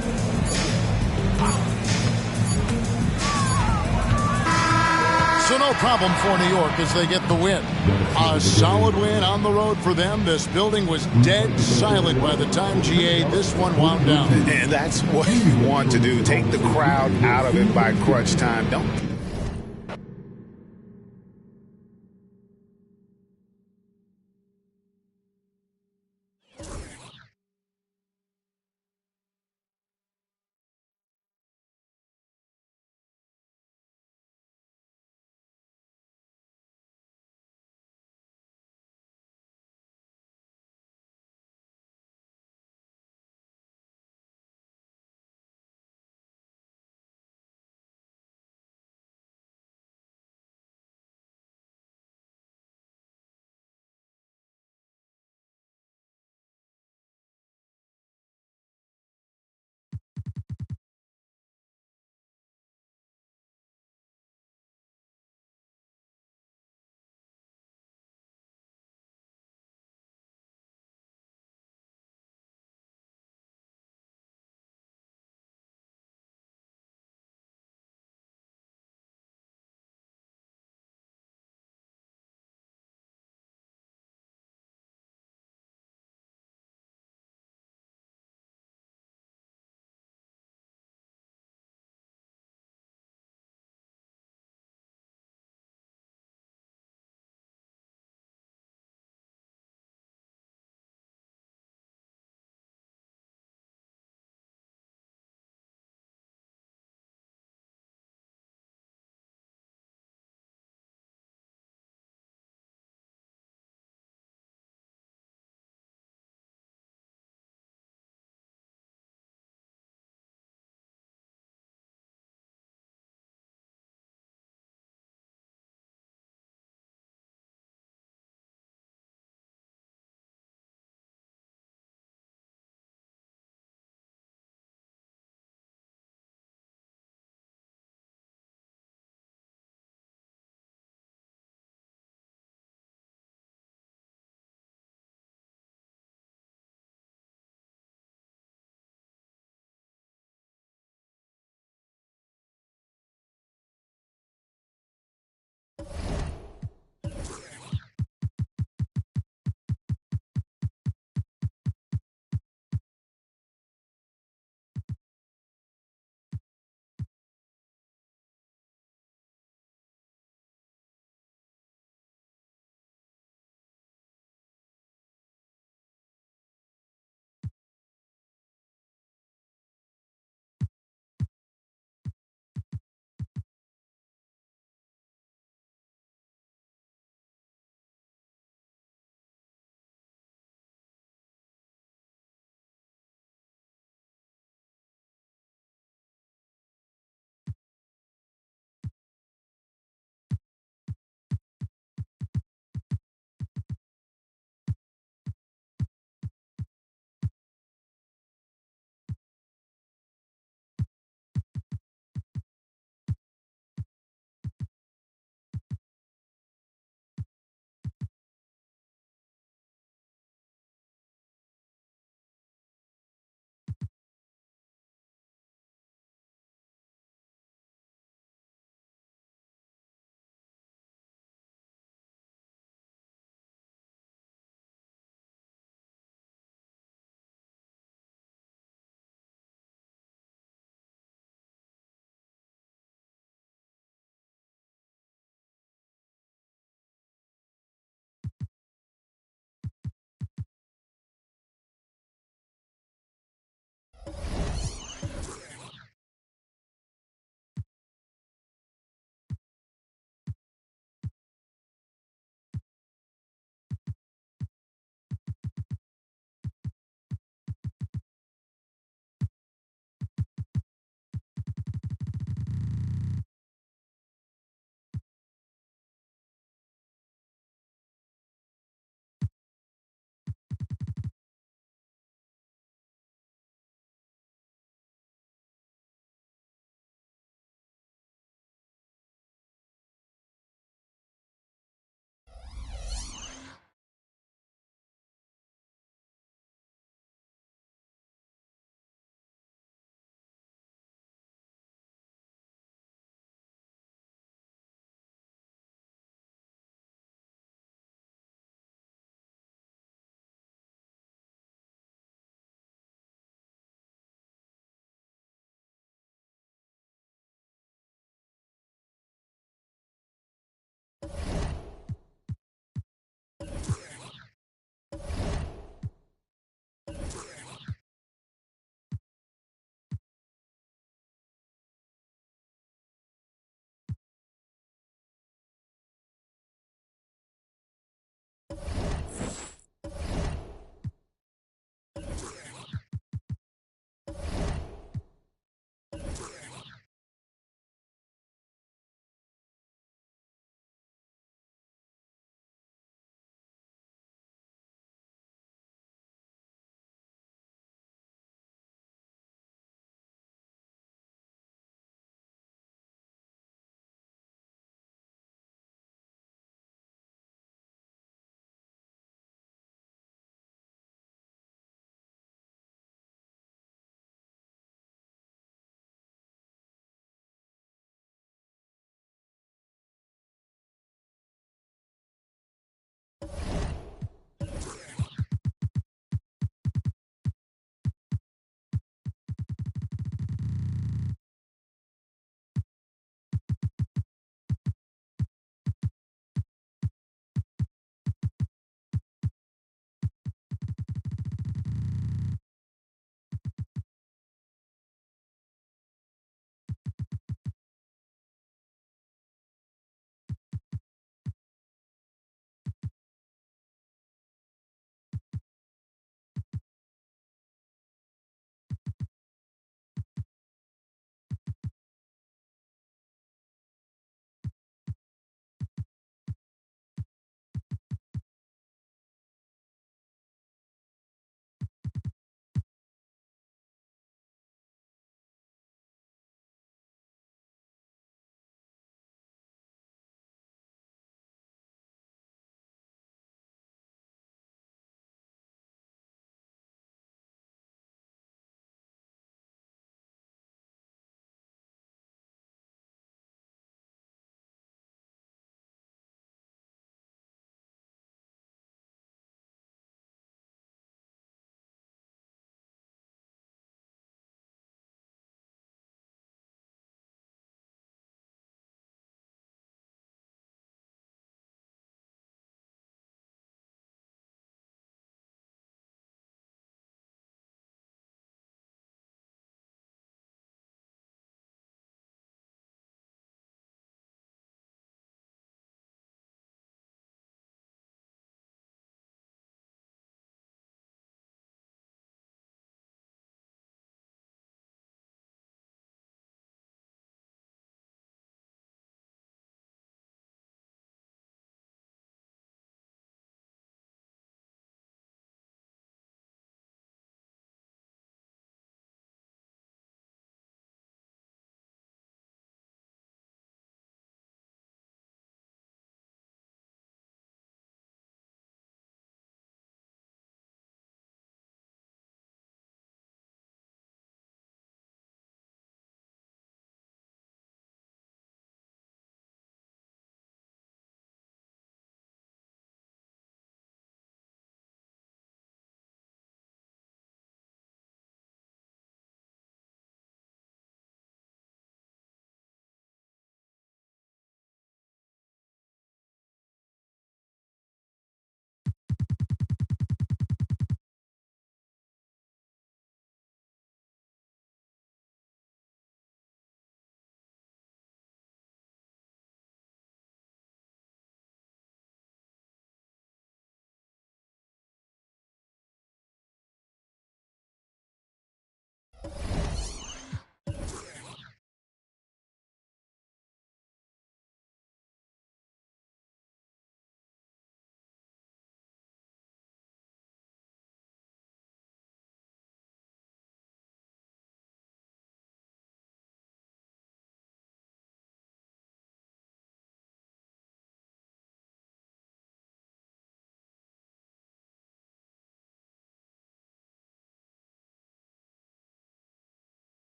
S1: So no problem for New York as they get the win. A solid win on the road for them. This building was dead silent by the time this one wound down.
S4: And that's what you want to do. Take the crowd out of it by crunch time. Don't